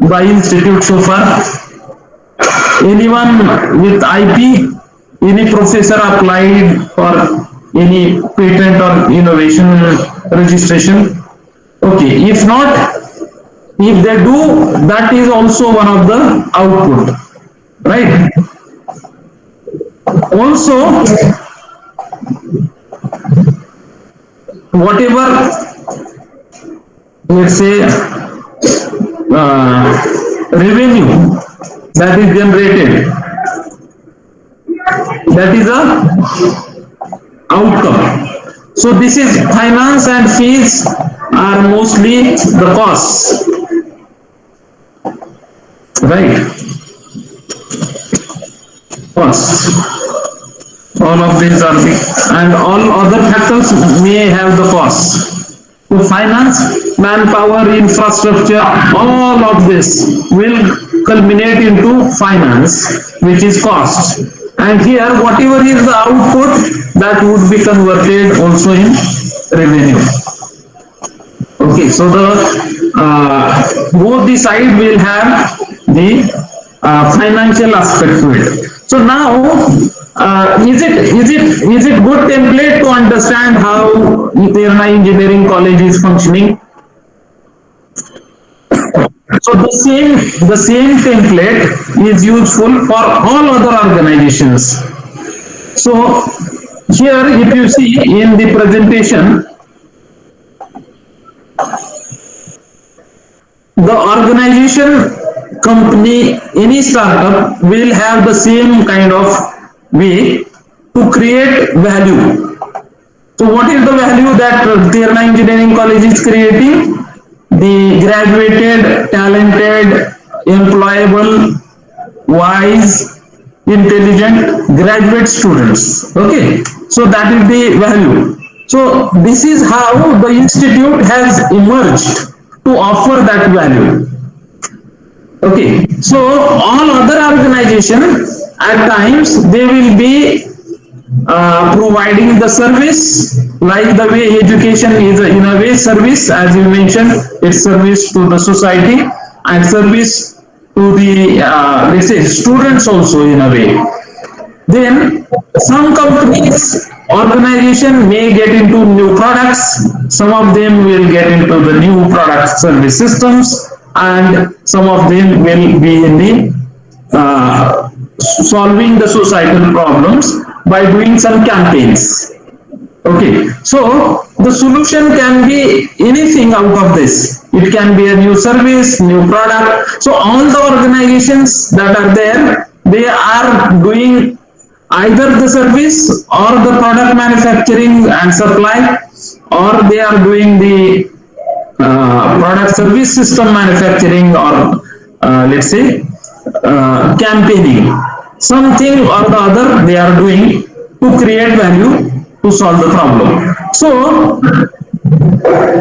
by institute so far? Anyone with IP, any professor applied for any patent or innovation registration? Okay, if not, if they do, that is also one of the output, right? Also, whatever, let's say, revenue that is generated, that is a outcome. So this is finance and fees are mostly the costs, right? Costs. All of these are big, and all other factors may have the costs. So finance, manpower, infrastructure, all of this will culminate into finance, which is cost. And here, whatever is the output, that would be converted also in revenue. Okay, so the both the side will have the financial aspect to it. So now, is it good template to understand how Terna Engineering College is functioning? So the same template is useful for all other organizations. So here, if you see in the presentation, the organization, company, any startup will have the same kind of way to create value. So what is the value that Terna Engineering College is creating? The graduated, talented, employable, wise, intelligent graduate students. Okay, so that is the value. So this is how the institute has emerged to offer that value. Okay, so all other organizations at times they will be providing the service, like the way education is in a way service, as you mentioned, it's service to the society and service to the let's say students also in a way. Then some companies, organization may get into new products, some of them will get into the new product service systems, and some of them will be in the solving the societal problems by doing some campaigns. Okay, so the solution can be anything out of this. It can be a new service, new product. So all the organizations that are there, they are doing either the service or the product manufacturing and supply, or they are doing the product service system manufacturing, or let's say campaigning. Something or the other they are doing to create value to solve the problem. So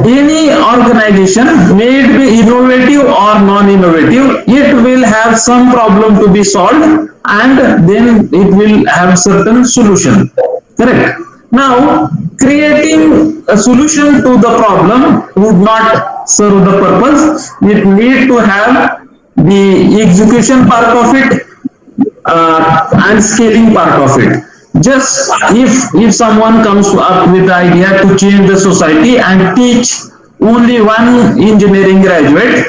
any organization, may it be innovative or non-innovative, it will have some problem to be solved, and then it will have certain solution. Correct. Now, creating a solution to the problem would not serve the purpose. It need to have the execution part of it and scaling part of it. Just if someone comes up with the idea to change the society and teach only one engineering graduate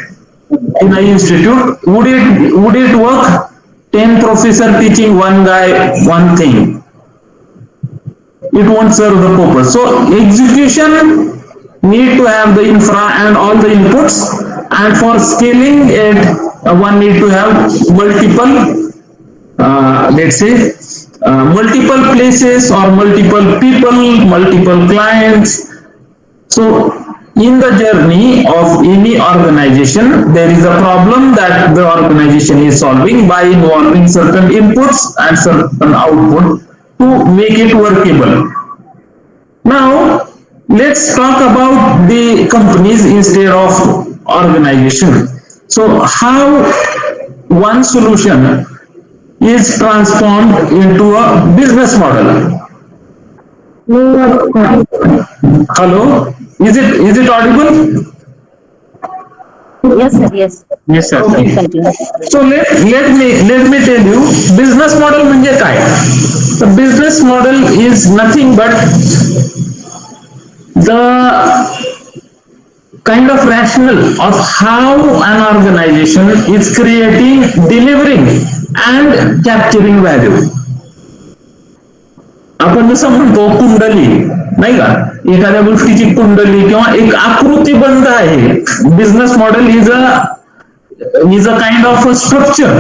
in an institute, would it work? 10 professor teaching one guy one thing, it won't serve the purpose. So execution need to have the infra and all the inputs, and for scaling it one need to have multiple let's say multiple places or multiple people, multiple clients. So in the journey of any organization, there is a problem that the organization is solving by involving certain inputs and certain output to make it workable. Now let's talk about the companies instead of organization. So how one solution is transformed into a business model. Hello, is it audible? Yes, sir. Yes. Yes, sir. Please continue. So let me tell you, business model म्हणजे काय? The business model is nothing but the kind of rationale of how an organization is creating, delivering and capturing value. आपण जसं म्हणतो कुंडली, नाही का, एखाद्या गोष्टीची कुंडली किंवा एक आकृतीबंध आहे. Business model is a kind of a structure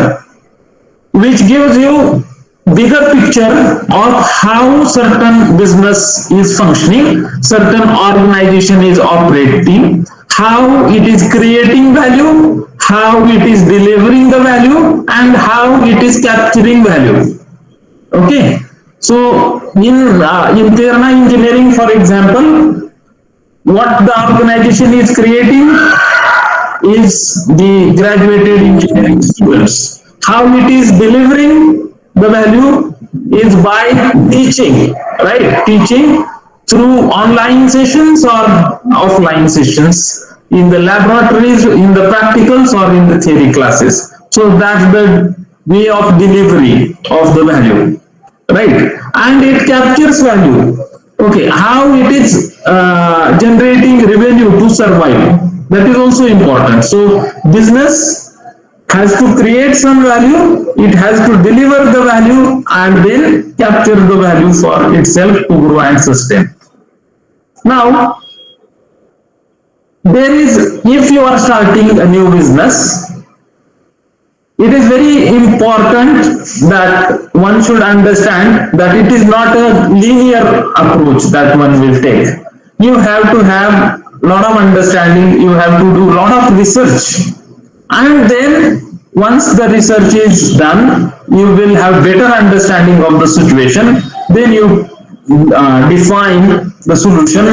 which gives you bigger picture of how certain business is functioning, certain organization is operating, how it is creating value, how it is delivering the value, and how it is capturing value. Okay, so in Terna engineering, for example, what the organization is creating is the graduated engineering students. How it is delivering the value is by teaching, right? Teaching through online sessions or offline sessions, in the laboratories, in the practicals, or in the theory classes. So that's the way of delivery of the value, right? And it captures value. Okay, how it is generating revenue to survive, that is also important. So business has to create some value, it has to deliver the value, and then capture the value for itself to grow and sustain. Now, if you are starting a new business, it is very important that one should understand that it is not a linear approach that one will take. You have to have a lot of understanding, you have to do a lot of research. And then once the research is done, you will have better understanding of the situation. Then you define the solution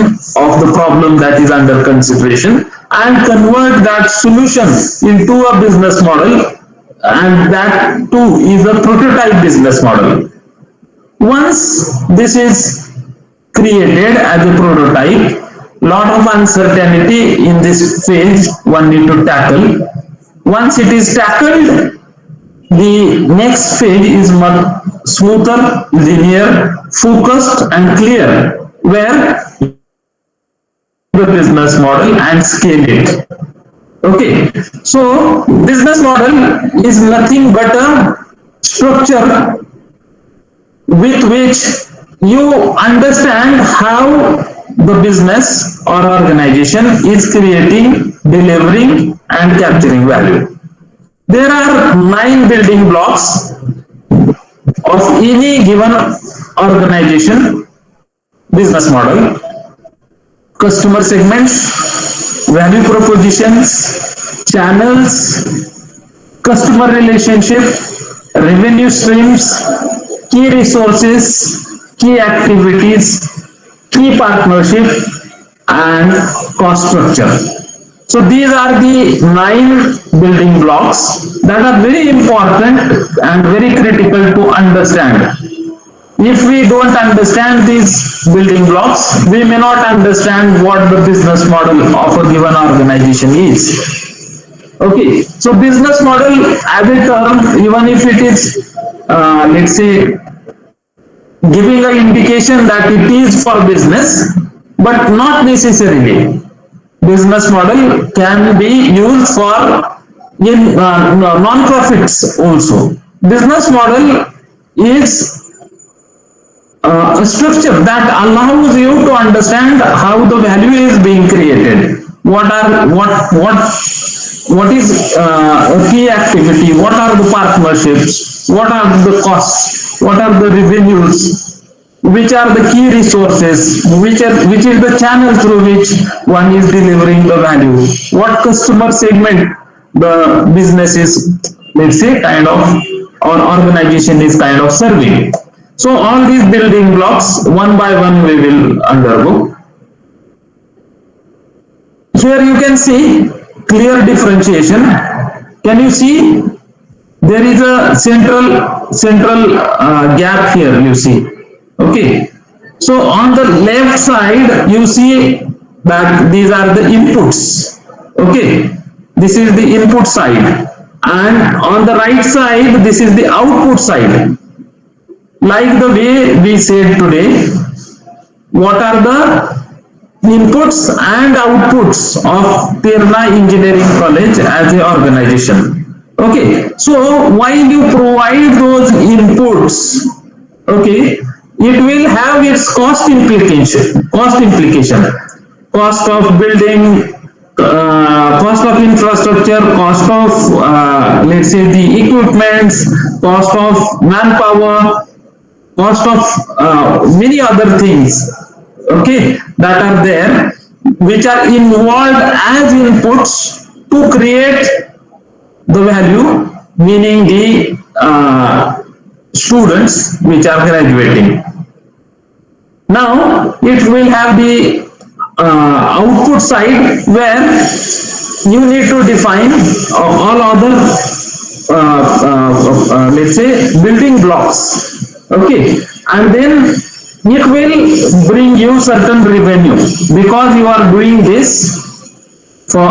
of the problem that is under consideration and convert that solution into a business model, and that too is a prototype business model. Once this is created as a prototype, lot of uncertainty in this phase one need to tackle. Once it is tackled, the next phase is much smoother, linear, focused and clear, where the business model and scale it. Okay, so business model is nothing but a structure with which you understand how the business or organization is creating, delivering, and capturing value. There are 9 building blocks of any given organization business model: customer segments, value propositions, channels, customer relationship, revenue streams, key resources, key activities, key partnership, and cost structure. So these are the 9 building blocks that are very important and very critical to understand. If we don't understand these building blocks, we may not understand what the business model of a given organization is. Okay, so business model as a term, even if it is, let's say, giving an indication that it is for business, but not necessarily. Business model can be used for in non-profits also. Business model is a structure that allows you to understand how the value is being created. What is a key activity? What are the partnerships? What are the costs? What are the revenues? Which are the key resources? Which is the channel through which one is delivering the value? What customer segment the business is, let's say, kind of, or organization is kind of serving. So all these building blocks, one by one, we will undergo. Here you can see clear differentiation. Can you see? There is a central gap here, you see. Okay. So on the left side, you see that these are the inputs. Okay. This is the input side. And on the right side, this is the output side. Like the way we said today, what are the inputs and outputs of Tirna Engineering College as an organization? Okay, so while you provide those inputs, okay, it will have its cost implication, cost of building, cost of infrastructure, cost of, let's say, the equipments, cost of manpower, cost of many other things, okay, that are there, which are involved as inputs to create the value, meaning the students which are graduating. Now it will have the output side where you need to define all other let's say building blocks, okay, and then it will bring you certain revenue because you are doing this for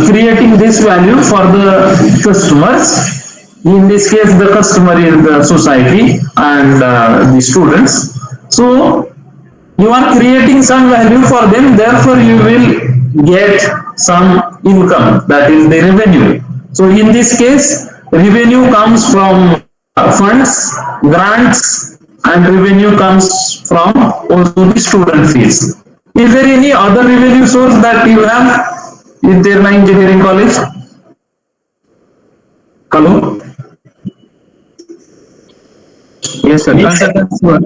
creating this value for the customers. In this case, the customer is the society and the students. So you are creating some value for them, therefore you will get some income, that is the revenue. So in this case, revenue comes from funds, grants, and revenue comes from also the student fees. Is there any other revenue source that you have in Tirna Engineering College? Hello? Yes, sir. Consultancy work.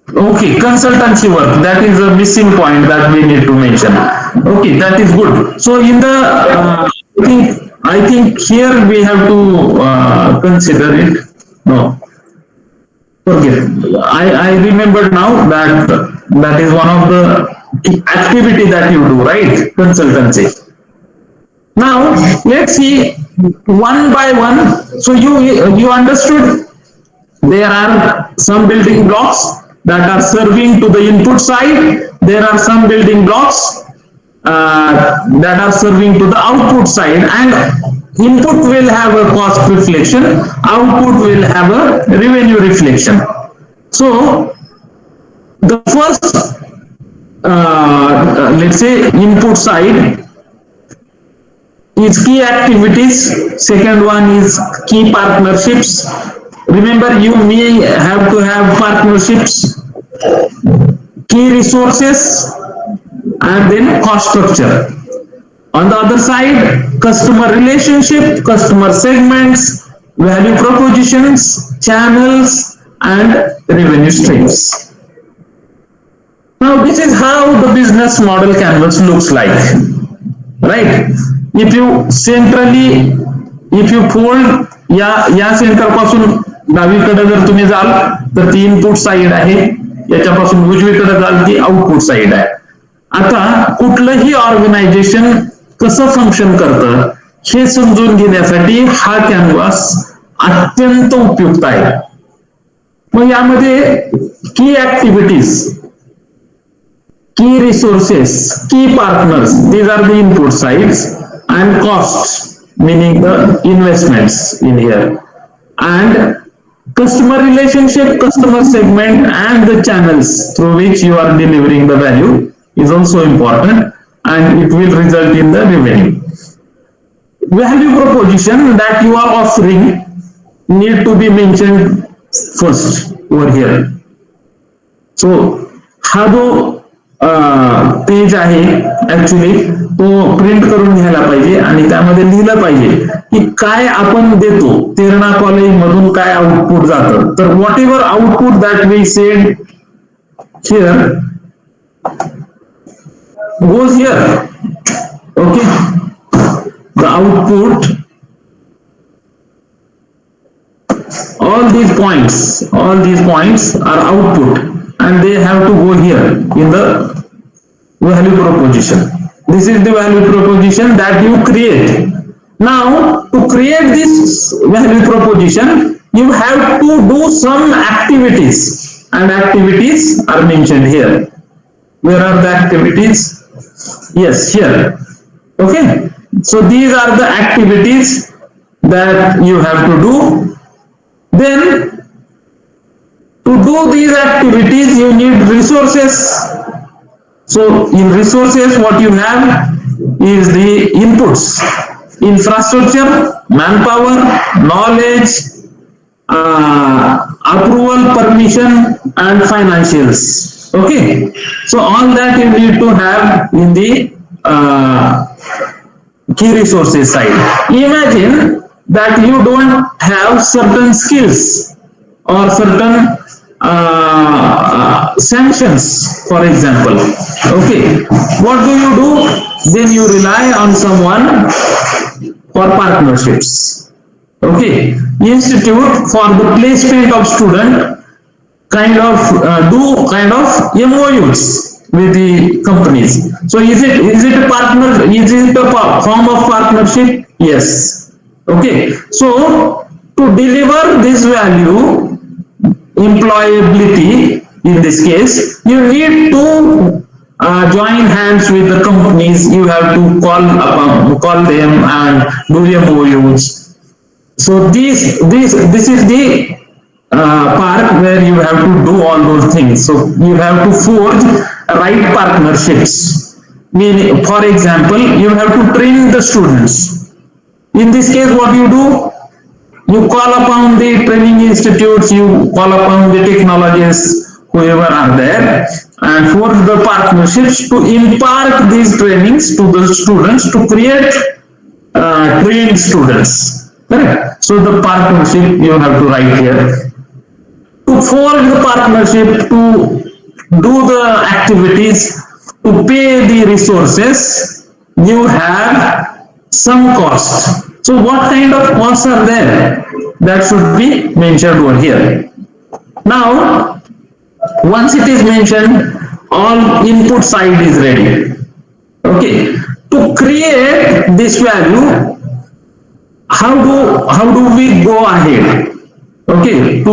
Okay, consultancy work, that is a missing point that we need to mention. Okay, that is good. So in the, I think here we have to consider it. No, forget. I remember now that that is one of the activity that you do, right? Consultancy. Now let's see one by one. So you understood there are some building blocks that are serving to the input side. There are some building blocks that are serving to the output side, and input will have a cost reflection, output will have a revenue reflection. So the first let's say input side is key activities, second one is key partnerships, Remember, you may have to have partnerships, key resources, and then cost structure. On the other side, customer relationship, customer segments, value propositions, channels, and revenue streams. Now, this is how the business model canvas looks like, right? If you fold या centre पासून डावीकडे जर तुम्ही जाल तर ती input side आहे, याच्यापासून उजवीकडे जाल ती आउटपुट साइड आहे. आता कुठलंही ऑर्गनायझेशन कसं फंक्शन करतं हे समजून घेण्यासाठी हा कॅनव्हास अत्यंत उपयुक्त आहे. मग यामध्ये की activities, key resources, key partners, these are the input sides, and costs, meaning the investments in here, and customer relationship, customer segment, and the channels through which you are delivering the value is also important, and it will result in the revenue. Value proposition that you are offering need to be mentioned first over here. So, हा जो page आहे actually तो print करून घ्यायला पाहिजे आणि त्यामध्ये लिहिलं पाहिजे की काय आपण देतो, तेरणा कॉलेज मधून काय आउटपुट जातं. तर whatever output that we said here goes here. Okay, the output, all these points are output and they have to go here in the value proposition. This is the value proposition that you create. Now, to create this value proposition, you have to do some activities, and activities are mentioned here. Where are the activities? Yes, here. Okay, so these are the activities that you have to do. Then, to do these activities, you need resources. So, in resources, what you have is the inputs: infrastructure, manpower, knowledge, approval, permission, and financials. Okay, so all that you need to have in the key resources side. Imagine that you don't have certain skills or certain sanctions, for example. Okay, what do? Then you rely on someone for partnerships. Okay, institute for the placement of student kind of MOUs with the companies. So is it a partner? Is it a form of partnership? Yes. Okay, so to deliver this value, employability in this case, you need to join hands with the companies. You have to call them and do MOUs. So this is the part where you have to do all those things. So you have to forge right partnerships. Meaning, for example, you have to train the students. In this case, what you do? You call upon the training institutes, you call upon the technologists, whoever are there, and forge the partnerships to impart these trainings to the students to create trained students. Correct? So the partnership you have to write here. To forge the partnership, to do the activities, to pay the resources, you have some cost. So what kind of costs are there? That should be mentioned over here. Now, once it is mentioned, all input side is ready. Okay, to create this value, how do we go ahead? Okay,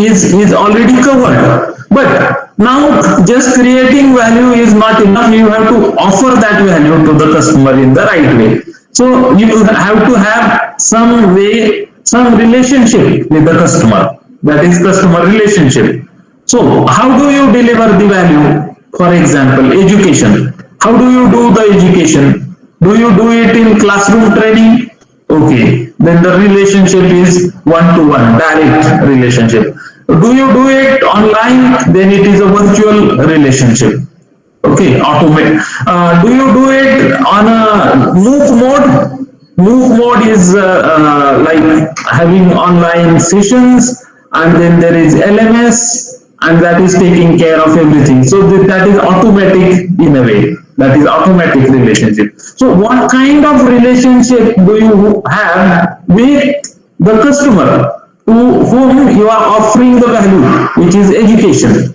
is already covered. But now just creating value is not enough. You have to offer that value to the customer in the right way. So you have to have some way, some relationship with the customer. That is customer relationship. So how do you deliver the value? For example, education. How do you do the education? Do you do it in classroom training? Okay, then the relationship is one-to-one, direct relationship. Do you do it online? Then it is a virtual relationship. Okay, automate. Do you do it on a MOOC mode? MOOC mode is like having online sessions, and then there is LMS, and that is taking care of everything. So that is automatic in a way. That is automatic relationship. So what kind of relationship do you have with the customer to whom you are offering the value, which is education?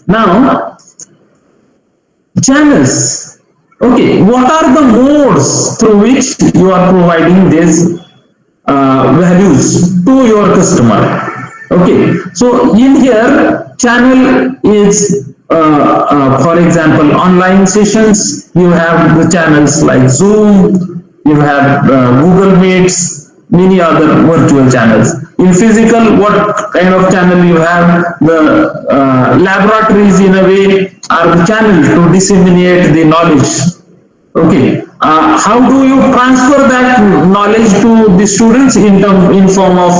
Now, channels. Okay, what are the modes through which you are providing these values to your customer? Okay, so in here, channel is, for example, online sessions. You have the channels like Zoom, you have Google Meets, many other virtual channels. In physical, what kind of channel you have? The laboratories in a way are the channel to disseminate the knowledge. Okay, how do you transfer that knowledge to the students in form of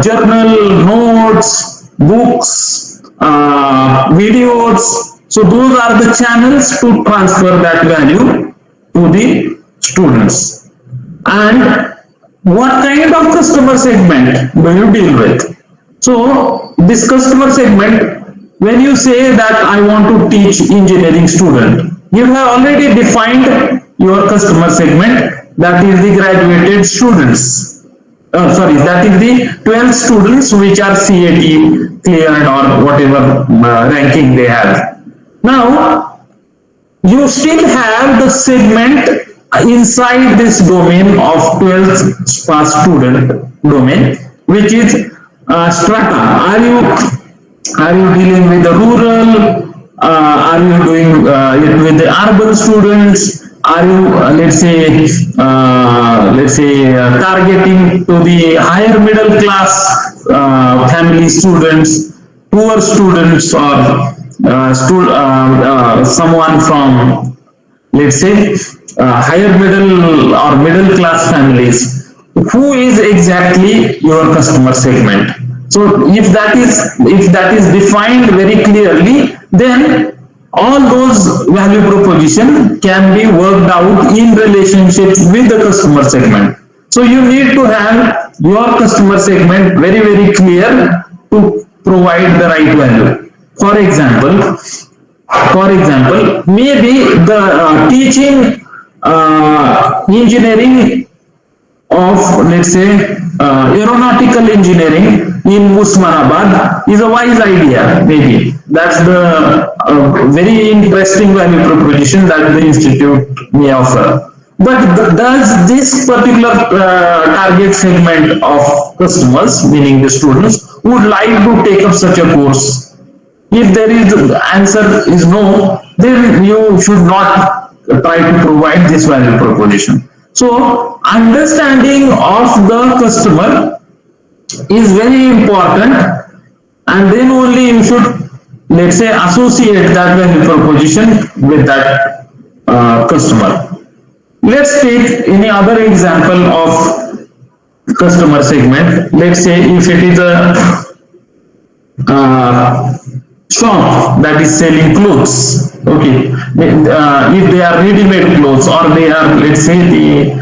journal, notes, books, videos? So those are the channels to transfer that value to the students. And what kind of customer segment do you deal with? So this customer segment, when you say that I want to teach engineering student, you have already defined your customer segment, that is the graduated students. That is the 12 students which are CAT cleared or whatever ranking they have. Now, you still have the segment inside this domain of 12th pass student domain, which is strata. Are you dealing with the rural? Are you doing it with the urban students? Are you, let's say, targeting to the higher middle class family students, poor students, or someone from, let's say, higher middle or middle class families? Who is exactly your customer segment? So if that is defined very clearly, then all those value proposition can be worked out in relationship with the customer segment. So you need to have your customer segment very, very clear to provide the right value. For example, maybe the teaching engineering of, let's say, aeronautical engineering in Usmanabad is a wise idea, maybe. That's the very interesting value proposition that the institute may offer. But does this particular target segment of customers, meaning the students, would like to take up such a course? If there is, the answer is no, then you should not try to provide this value proposition. So understanding of the customer is very important, and then only you should, let's say, associate that value proposition with that customer. Let's take any other example of customer segment. Let's say if it is a shop that is selling clothes. Okay, if they are ready-made clothes, or they are, let's say, the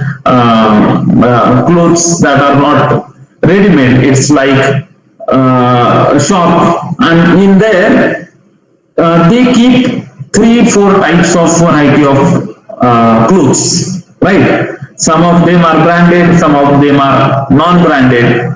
clothes that are not ready-made, it's like a shop, and in there they keep 3-4 types of variety of clothes, right? Some of them are branded, some of them are non-branded,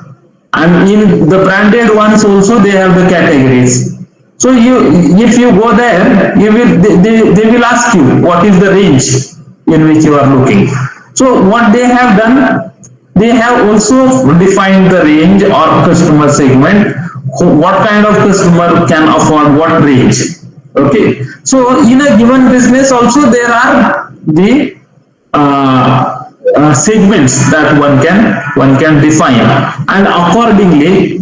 and in the branded ones also they have the categories. So if you go there, they will ask you what is the range in which you are looking. So what they have done, they have also defined the range or customer segment. What kind of customer can afford what range? Okay. So in a given business also there are the segments that one can define, and accordingly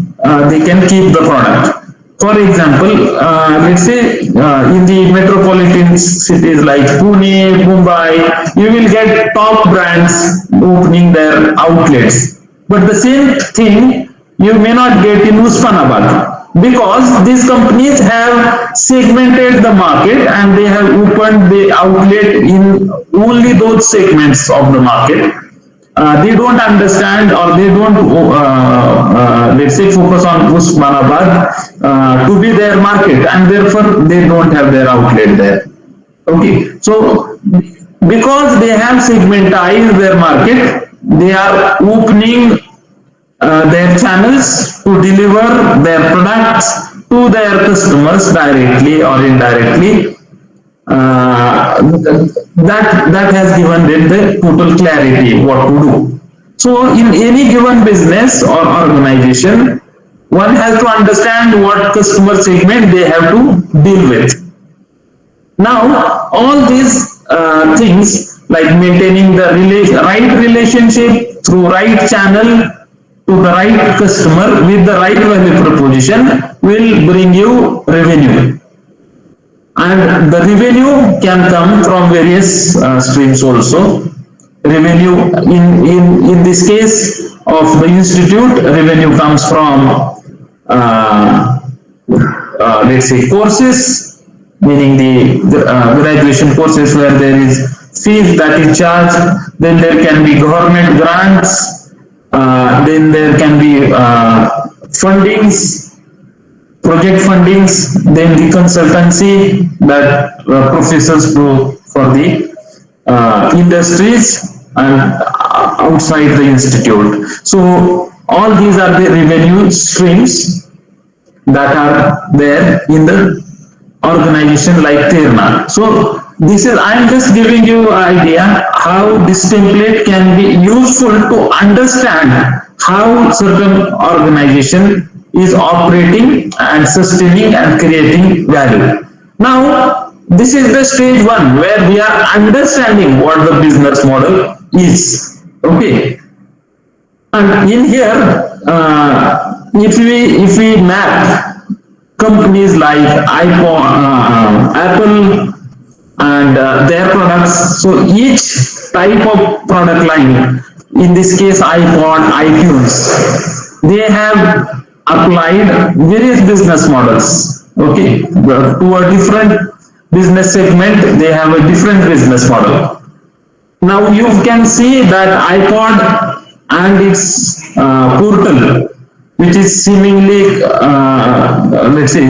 they can keep the product. For example, let's say in the metropolitan cities like Pune, Mumbai, you will get top brands opening their outlets. But the same thing you may not get in Usmanabad, because these companies have segmented the market and they have opened the outlet in only those segments of the market. They don't understand, or they don't, let's say, focus on Usmanabad to be their market, and therefore they don't have their outlet there. Okay, so because they have segmentized their market, they are opening their channels to deliver their products to their customers directly or indirectly. That has given them the total clarity what to do. So in any given business or organization, one has to understand what customer segment they have to deal with. Now, all these things, like maintaining the right relationship through right channel to the right customer with the right value proposition, will bring you revenue. And the revenue can come from various streams also. Revenue in this case of the institute, revenue comes from let's say courses, meaning the graduation courses where there is fees that is charged. Then there can be government grants. Then there can be fundings, project fundings, then the consultancy that professors do for the industries and outside the institute. So all these are the revenue streams that are there in the organization like Terna. So this is, I am just giving you an idea how this template can be useful to understand how certain organization is operating and sustaining and creating value. Now, this is the stage one where we are understanding what the business model is. Okay. And in here, if we map companies like iPhone, Apple, and their products, so each type of product line, in this case iPod, iTunes, they have applied various business models. Okay, to a different business segment, they have a different business model. Now you can see that iPod and its portal, which is seemingly, let's say,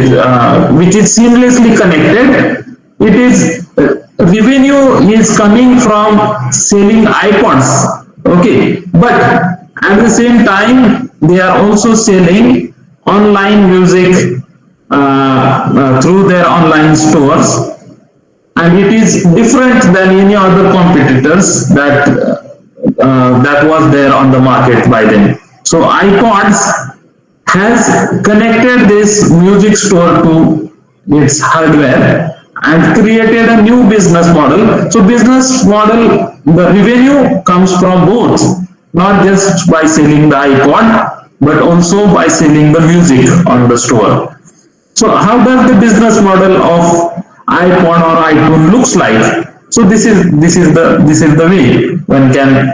which is seamlessly connected. It is revenue is coming from selling iPods. Okay, but at the same time, they are also selling online music through their online stores, and it is different than any other competitors that was there on the market by then. So iPods has connected this music store to its hardware and created a new business model. So business model, the revenue comes from both, not just by selling the iPod, but also by selling the music on the store. So how does the business model of iPod or iTunes looks like? So this is the way one can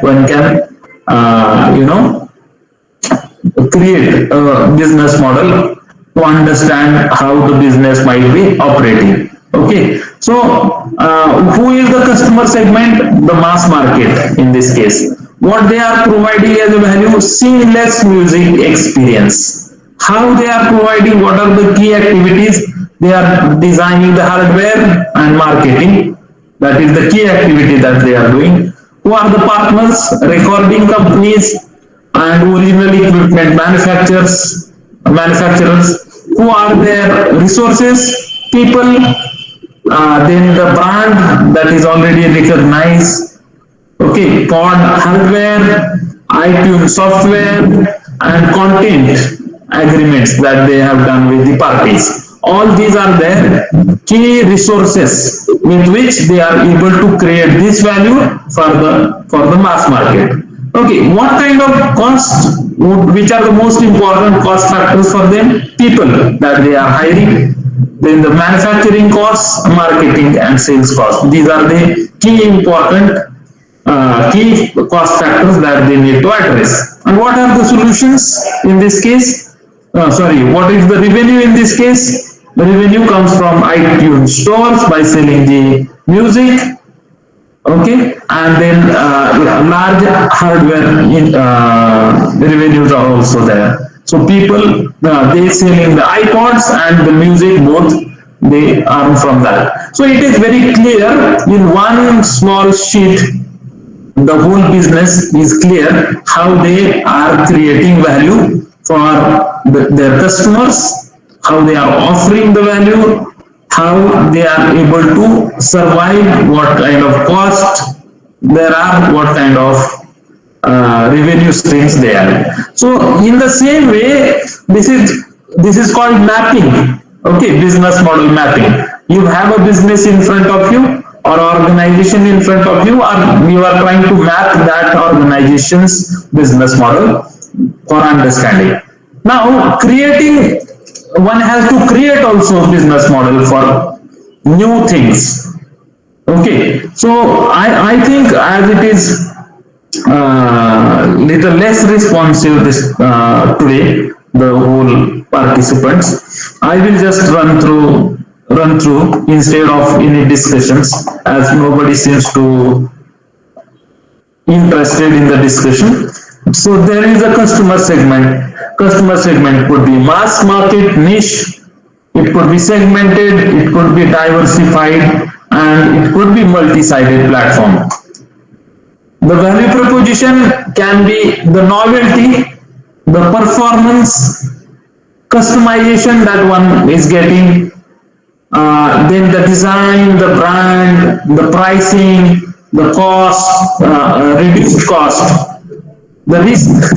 create a business model to understand how the business might be operating. Okay, so who is the customer segment? The mass market in this case. What they are providing as a value? Seamless music experience. How they are providing? What are the key activities? They are designing the hardware and marketing. That is the key activity that they are doing. Who are the partners? Recording companies and original equipment manufacturers. Who are their resources? People. Then the brand that is already recognized. Okay, pod hardware, iTunes software, and content agreements that they have done with the parties. All these are their key resources with which they are able to create this value for the mass market. Okay, what kind of cost, which are the most important cost factors for them? People that they are hiring, then the manufacturing costs, marketing and sales costs. These are the key important key cost factors that they need to address. And what are the solutions in this case? What is the revenue in this case? The revenue comes from iTunes stores by selling the music, okay, and then large hardware revenues are also there. So people they selling the iPods and the music both, they earn from that. So it is very clear in one small sheet. The whole business is clear how they are creating value for their customers, how they are offering the value, how they are able to survive, what kind of cost there are, what kind of revenue streams they are. So in the same way, this is called mapping. Okay, business model mapping. You have a business in front of you or organization in front of you, or you are trying to map that organization's business model for understanding. Now, one has to create also a business model for new things. Okay, so I think as it is little less responsive today, the whole participants, I will just run through instead of any discussions, as nobody seems to interested in the discussion. So there is a customer segment. Customer segment could be mass market, niche, it could be segmented, it could be diversified, and it could be multi-sided platform. The value proposition can be the novelty, the performance, customization that one is getting, then the design, the brand, the pricing, the cost, reduced cost, the risk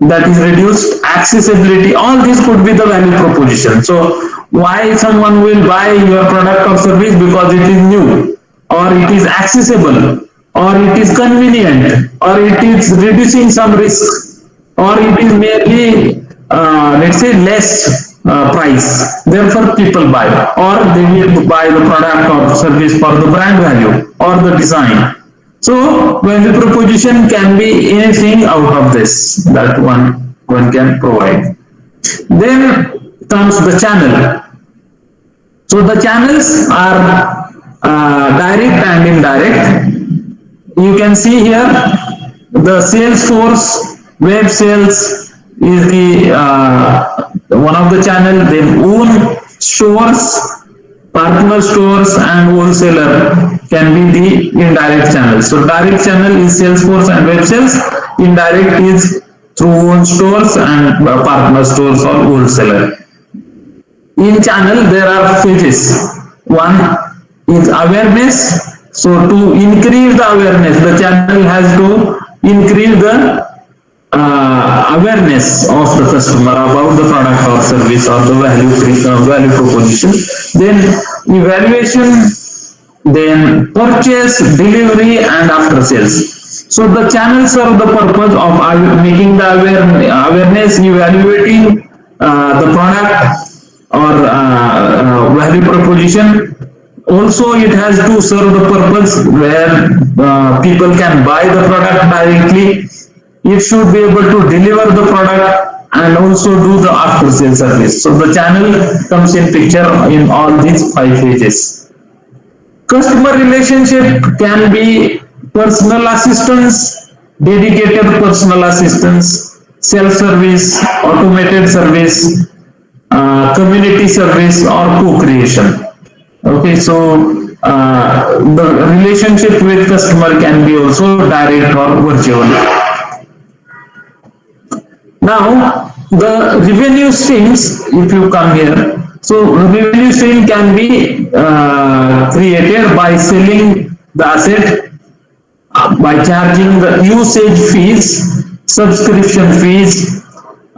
that is reduced, accessibility, all this could be the value proposition. So why someone will buy your product or service? Because it is new, or it is accessible, or it is convenient, or it is reducing some risk, or it is merely let's say less price, therefore people buy, or they will buy the product or service for the brand value or the design. So value proposition can be anything out of this that one can provide. Then comes the channel. So the channels are direct and indirect. You can see here the sales force, web sales is the one of the channel. Then own stores, partner stores, and wholesaler can be the indirect channel. So direct channel is sales force and web sales. Indirect is through own stores and partner stores or wholesaler. In channel there are phases. One is awareness. So to increase the awareness, the channel has to increase the awareness of the customer about the product or service or the value proposition. Then evaluation, then purchase, delivery, and after sales. So the channels serve the purpose of making the awareness, evaluating the product or value proposition. Also, it has to serve the purpose where people can buy the product directly. It should be able to deliver the product and also do the after sales service. So the channel comes in picture in all these 5 phases. Customer relationship can be personal assistance, dedicated personal assistance, self-service, automated service, community service, or co-creation. Okay, so the relationship with customer can be also direct or virtual. Now, the revenue streams, if you come here, so revenue stream can be created by selling the asset, by charging the usage fees, subscription fees,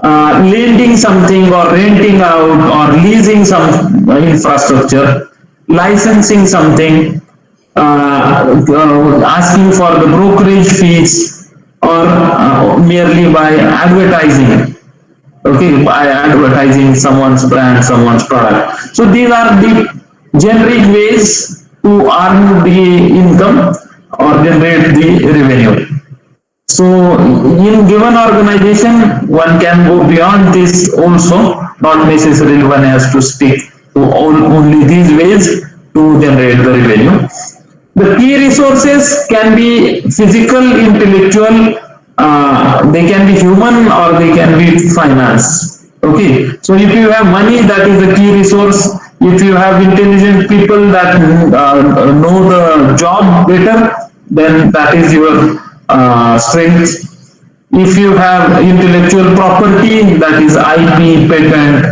lending something or renting out or leasing some infrastructure, licensing something, asking for the brokerage fees, or merely by advertising, okay, by advertising someone's brand, someone's product. So these are the generic ways to earn the income. or generate the revenue. So in given organization, one can go beyond this also, not necessarily one has to stick to only these ways to generate the revenue. The key resources can be physical, intellectual, they can be human or they can be finance. Okay, so if you have money, that is the key resource. If you have intelligent people that know the job better, then that is your strength. If you have intellectual property, that is IP, patent,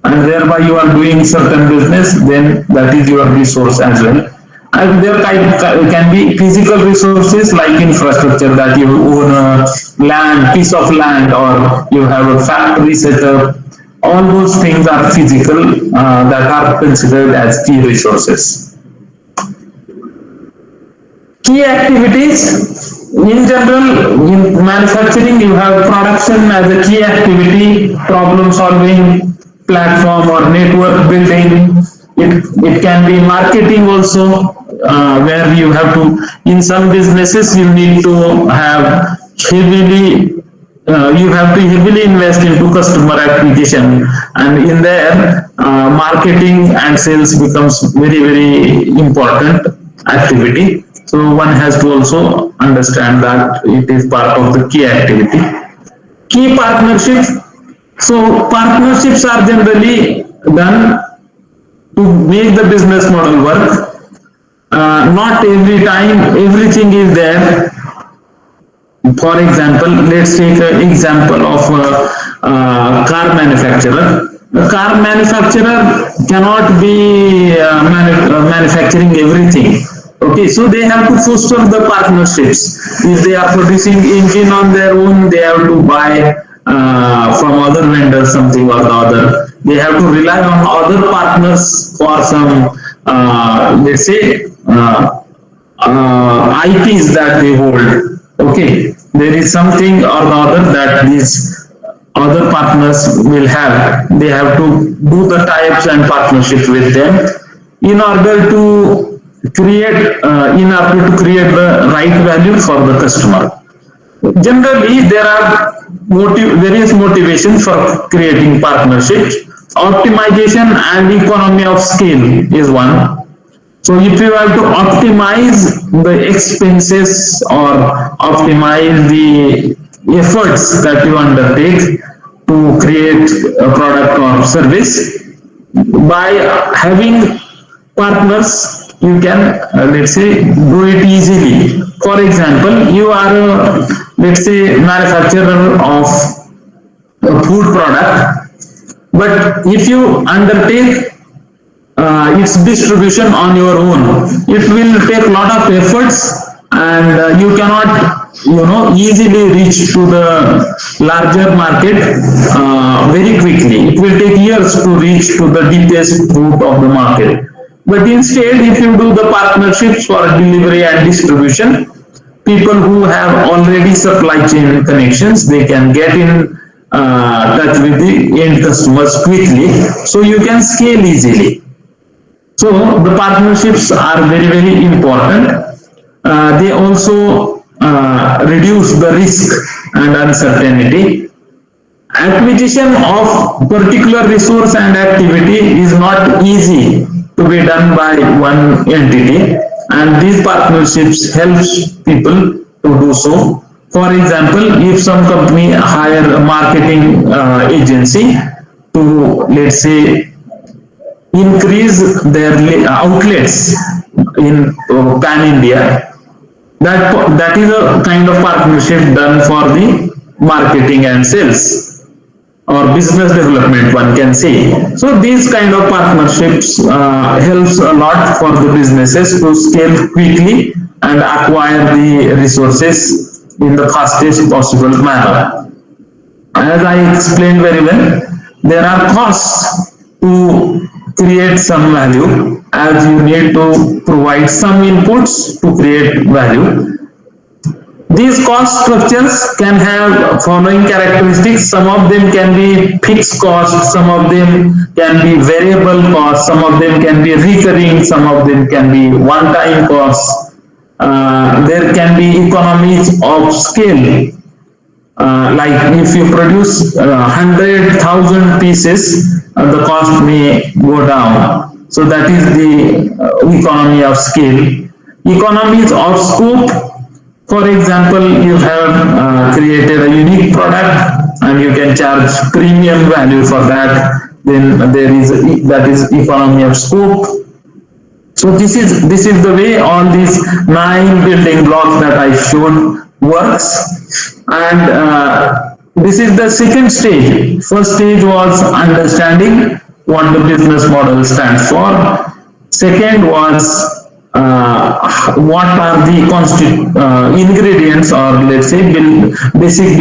and thereby you are doing certain business, then that is your resource as well. And there can be physical resources like infrastructure, that you own a land, piece of land, or you have a factory set up. All those things are physical, that are considered as key resources. Key activities, in general, in manufacturing, you have production as a key activity, problem solving, platform or network building. It can be marketing also, where you have to, in some businesses, you need to have heavily, you have to heavily invest into customer acquisition, and in there, marketing and sales becomes very, very important activity. So one has to also understand that it is part of the key activity. Key partnerships. So partnerships are generally done to make the business model work. Not every time everything is there. For example, let's take an example of a car manufacturer. A car manufacturer cannot be manufacturing everything. Okay, so they have to foster the partnerships. If they are producing engine on their own, they have to buy from other vendors something or the other. They have to rely on other partners for some, let's say, IPs that they hold. Okay, there is something or the other that these other partners will have. They have to do the tie-ups and partnerships with them in order to create the right value for the customer. Generally, there are various motivations for creating partnerships. Optimization and economy of scale is one. So if you have to optimize the expenses or optimize the efforts that you undertake to create a product or service, by having partners, you can, let's say, do it easily. For example, you are a, let's say, manufacturer of a food product, but if you undertake its distribution on your own, it will take a lot of efforts, and you cannot, easily reach to the larger market very quickly. It will take years to reach to the deepest root of the market. But instead, if you do the partnerships for delivery and distribution, people who have already supply chain connections, they can get in touch with the end customers quickly, so you can scale easily. So the partnerships are very, very important. They also reduce the risk and uncertainty. Acquisition of particular resource and activity is not easy to be done by one entity, and these partnerships helps people to do so. For example, if some company hire a marketing agency to, let's say, increase their outlets in pan India, that is a kind of partnership done for the marketing and sales or business development, one can say. So these kind of partnerships helps a lot for the businesses to scale quickly and acquire the resources in the fastest possible manner. As I explained very well, there are costs to create some value, as you need to provide some inputs to create value. These cost structures can have following characteristics. Some of them can be fixed costs, some of them can be variable costs, some of them can be recurring, some of them can be one-time costs. there can be economies of scale. Like if you produce 100,000 pieces, the cost may go down. So that is the economy of scale. Economies of scope, for example, you have created a unique product and you can charge premium value for that. Then there is that is economy of scope. So this is the way all these 9 building blocks that I showed works, and this is the second stage. First stage was understanding what the business model stands for. Second was what are the ingredients, or let's say basic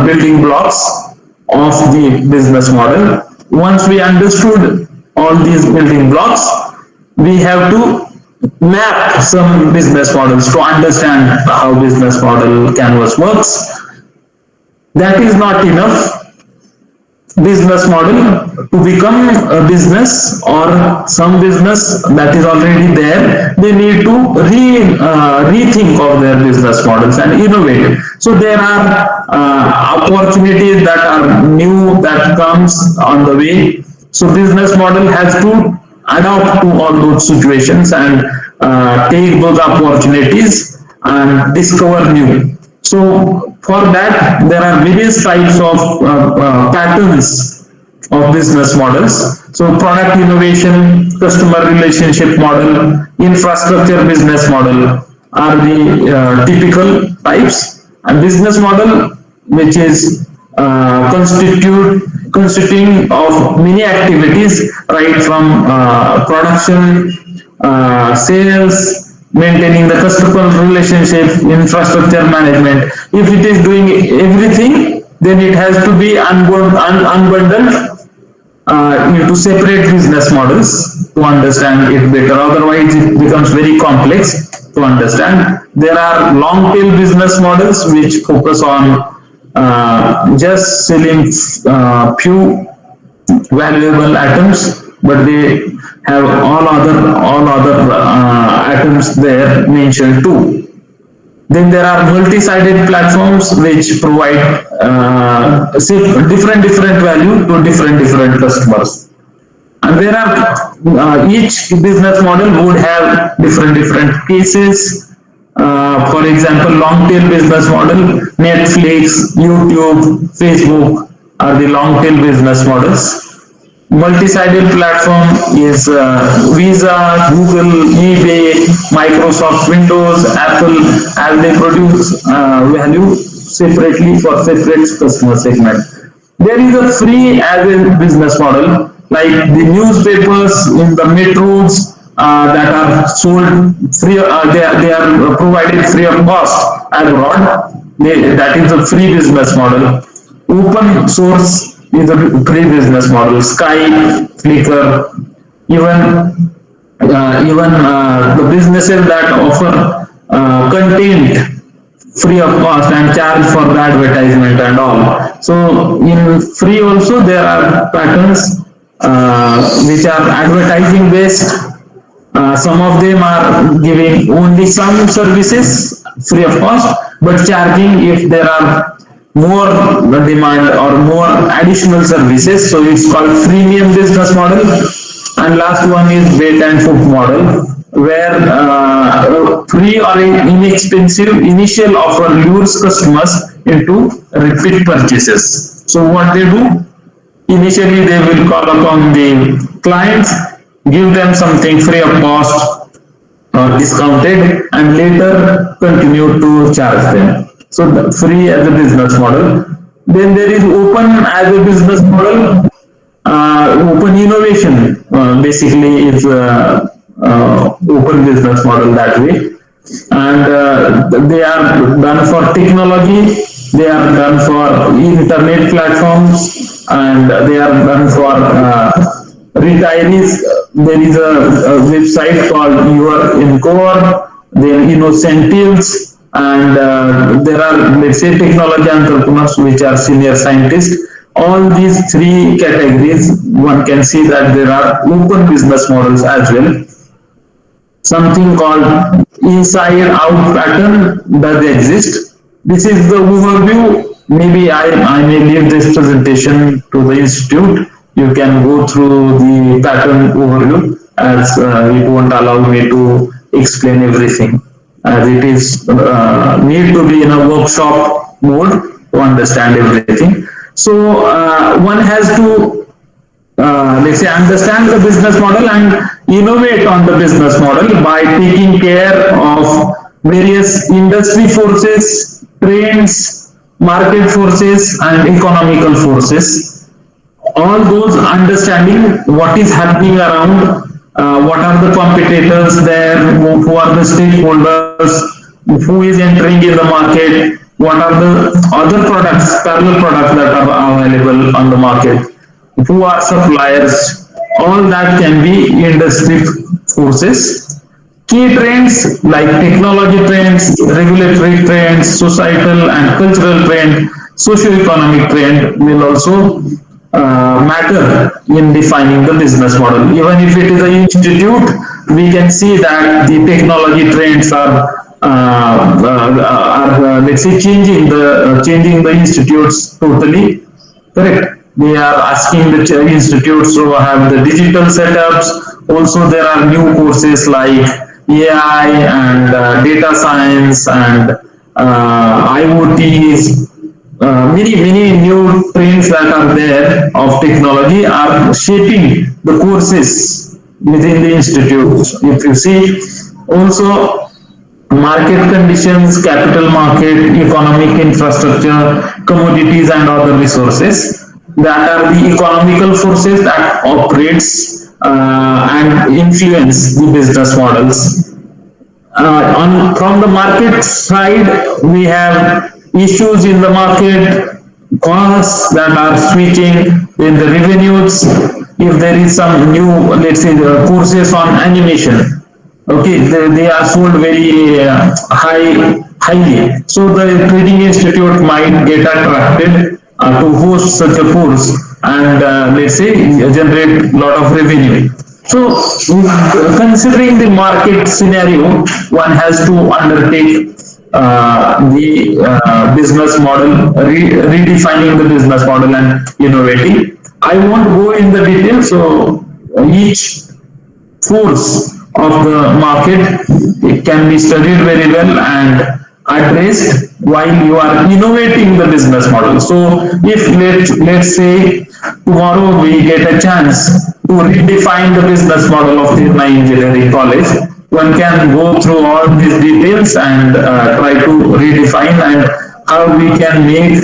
building blocks of the business model. Once we understood all these building blocks, we have to map some business models to understand how business model canvas works. That is not enough. Business model to become a business or some business that is already there, they need to rethink of their business models and innovate. So there are opportunities that are new that comes on the way. So business model has to adapt to all those situations and take those opportunities and discover new. So for that, there are various types of patterns of business models. So product innovation, customer relationship model, infrastructure business model are the typical types. And business model, which is constituting of many activities, right from production, sales, maintaining the customer relationship, infrastructure management. If it is doing everything, then it has to be unbundled into separate business models to understand it better. Otherwise, it becomes very complex to understand. There are long tail business models which focus on just selling few valuable items, but they have all other items there mentioned too. Then there are multi-sided platforms which provide different value to different customers. And there are each business model would have different cases. For example, long tail business model, Netflix, YouTube, Facebook are the long tail business models. Multi-sided platform is Visa, Google, eBay, Microsoft Windows, Apple, as they produce value separately for separate customer segment. There is a free as a business model, like the newspapers in the metros that are sold free, they are provided free of cost abroad. That is a free business model. Open source is a free business model. Skype, Flickr, even the businesses that offer content free of cost and charge for the advertisement and all. So in free also there are patterns which are advertising based. Some of them are giving only some services free of cost, but charging if there are more demand or more additional services. So it's called freemium business model. And last one is bait and hook model, where free or inexpensive initial offer lures customers into repeat purchases. So what they do? Initially they will call upon the clients, give them something free of cost or discounted, and later continue to charge them. So the free as a business model. Then there is open as a business model. Open innovation basically is open business model that way. And they are done for technology, they are done for internet platforms, and they are done for retirees. There is a website called Your Encore, then Innocentives, and there are, let's say, technology entrepreneurs which are senior scientists. All these three categories, one can see that there are open business models as well. something called inside out pattern does exist. This is the overview. Maybe I may leave this presentation to the institute. You can go through the pattern overview, as it won't allow me to explain everything, as it is need to be in a workshop mode to understand everything. So one has to let's say understand the business model and innovate on the business model by taking care of various industry forces, trends, market forces and economical forces. All those understanding what is happening around, what are the competitors there, who are the stakeholders, who is entering in the market, what are the other products, parallel products that are available on the market, who are suppliers, all that can be industry forces. Key trends like technology trends, regulatory trends, societal and cultural trend, socio-economic trend will also matter in defining the business model. Even if it is an institute, we can see that the technology trends are let's say changing the institutes totally. Correct. They are asking the institutes to have the digital setups. Also, there are new courses like AI and data science and IoTs. Many new trends that are there of technology are shaping the courses within the institutes. If you see, also market conditions, capital market, economic infrastructure, commodities and other resources, that are the economical forces that operates and influence the business models. From the market side, we have issues in the market, costs that are switching in the revenues. If there is some new, let's say, the courses on animation, okay, they are sold very highly. So the trading institute might get attracted to host such a course and let's say generate a lot of revenue. So considering the market scenario, one has to undertake the business model, redefining the business model and innovating. I won't go in the details, so each force of the market, it can be studied very well and addressed while you are innovating the business model. So if let's say tomorrow we get a chance to redefine the business model of the engineering college, one can go through all these details and try to redefine and how we can make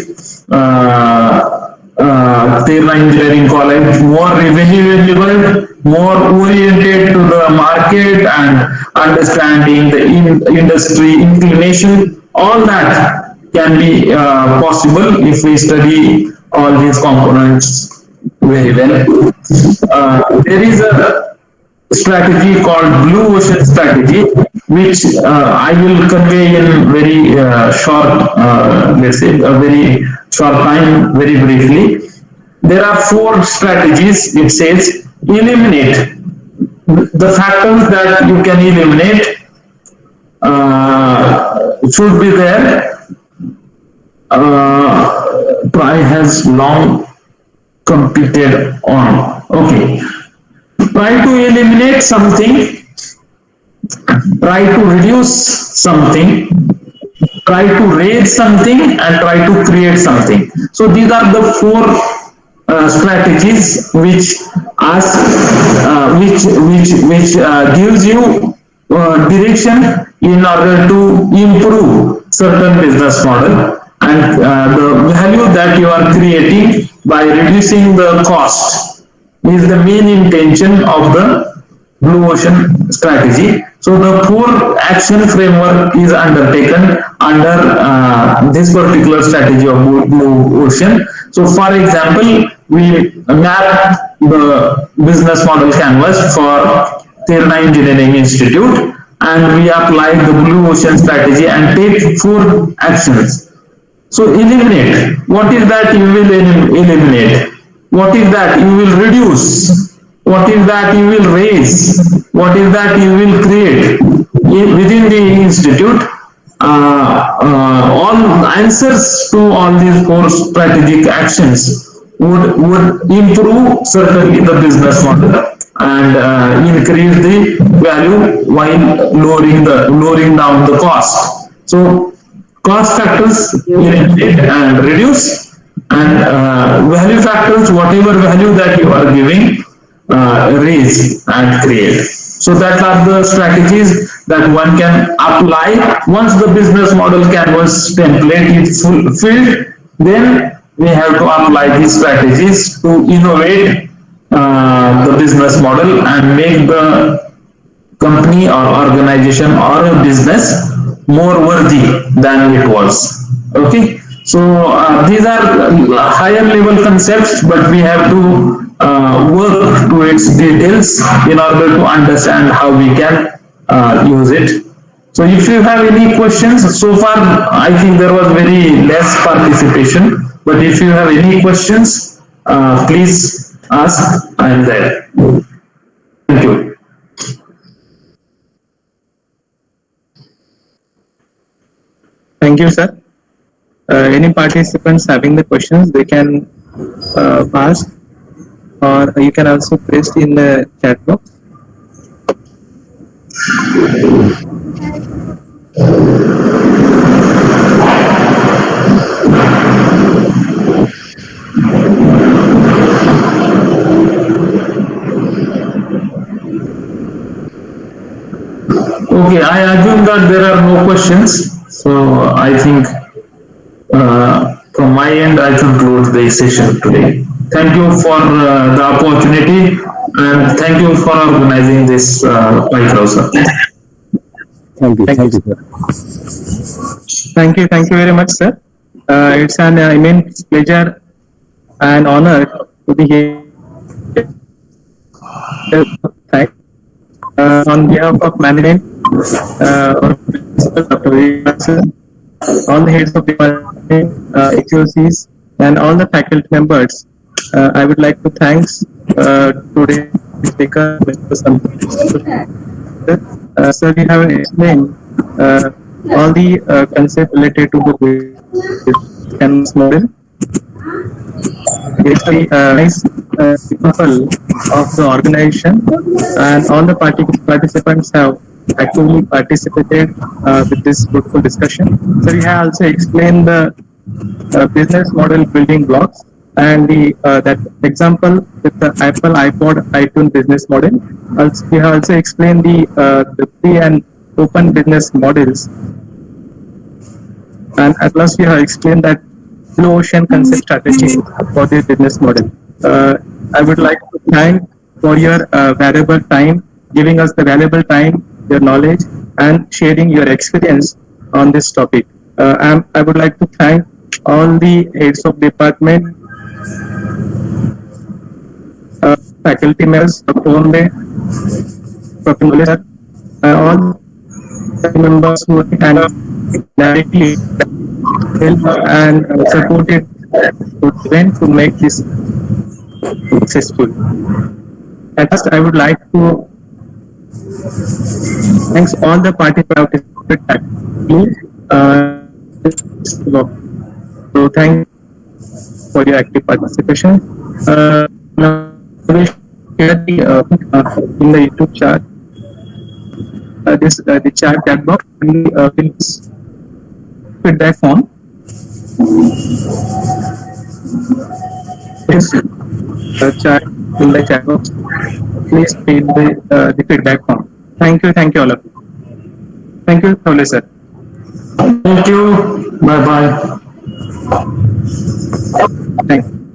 Engineering College more revenue, more oriented to the market and understanding the industry inclination. All that can be possible if we study all these components very well. There is a strategy called Blue Ocean strategy, which I will convey in very short, let's say, a very short time, very briefly. There are 4 strategies. It says eliminate the factors that you can eliminate should be there. Try has long completed on. Okay. Try to eliminate something, try to reduce something, try to raise something, and try to create something. So these are the 4 strategies which gives you direction in order to improve certain business model and the value that you are creating by reducing the cost is the main intention of the Blue Ocean strategy. So the 4 action framework is undertaken under this particular strategy of Blue Ocean. So for example, we map the business model canvas for Tirna Engineering Institute and we apply the Blue Ocean strategy and take 4 actions. So eliminate. What is that you will eliminate? What is that you will reduce? what is that you will raise, what is that you will create within the institute. All answers to all these four strategic actions would improve certainly the business model and increase the value while lowering down the cost. So cost factors eliminate and reduce, and value factors, whatever value that you are giving, raise and create. So that are the strategies that one can apply once the business model canvas template is fulfilled. Then we have to apply these strategies to innovate the business model and make the company or organization or a business more worthy than it was. Okay, so these are higher level concepts, but we have to work to its details in order to understand how we can use it. So if you have any questions, so far I think there was very less participation, but if you have any questions, please ask. I am there. Thank you. Thank you, sir. Any participants having the questions, they can ask, or you can also paste in the chat box. Okay, I assume that there are no questions. So I think from my end, I conclude the session today. Thank you for the opportunity, and thank you for organizing this White House. Thank you. Thank Thank you. you, sir. Thank you very much, sir. It's an immense pleasure and honor to be here. Thank on behalf of management, or principal Dr. Devidas, all the heads of department, HOCs, and all the faculty members. I would like to thank today's speaker, Mr. Santosh. Sir, you have explained all the concepts related to the canvas model. It's a nice example of the organization, and all the participants have actively participated with this fruitful discussion. So we have also explained the business model building blocks and the that example with the Apple, iPod, iTunes business model. Also, we have also explained the free and open business models, and at last we have explained that blue ocean concept strategy for this business model. I would like to thank for your valuable time, giving us the valuable time, your knowledge, and sharing your experience on this topic. I would like to thank all the heads of department, faculty members, Dr. Ombe, Dr. Mule, all the members who kind of directly help and supported the event to make this successful. At last, I would like to thank all the participants. So thank for your active participation. Now we share in the YouTube chat the chat box and fill this feedback form. Yes, chat in the chat box. Please fill the feedback form. Thank you all of you. Thank you, Khawale sir. Thank you. Bye bye. Thank you.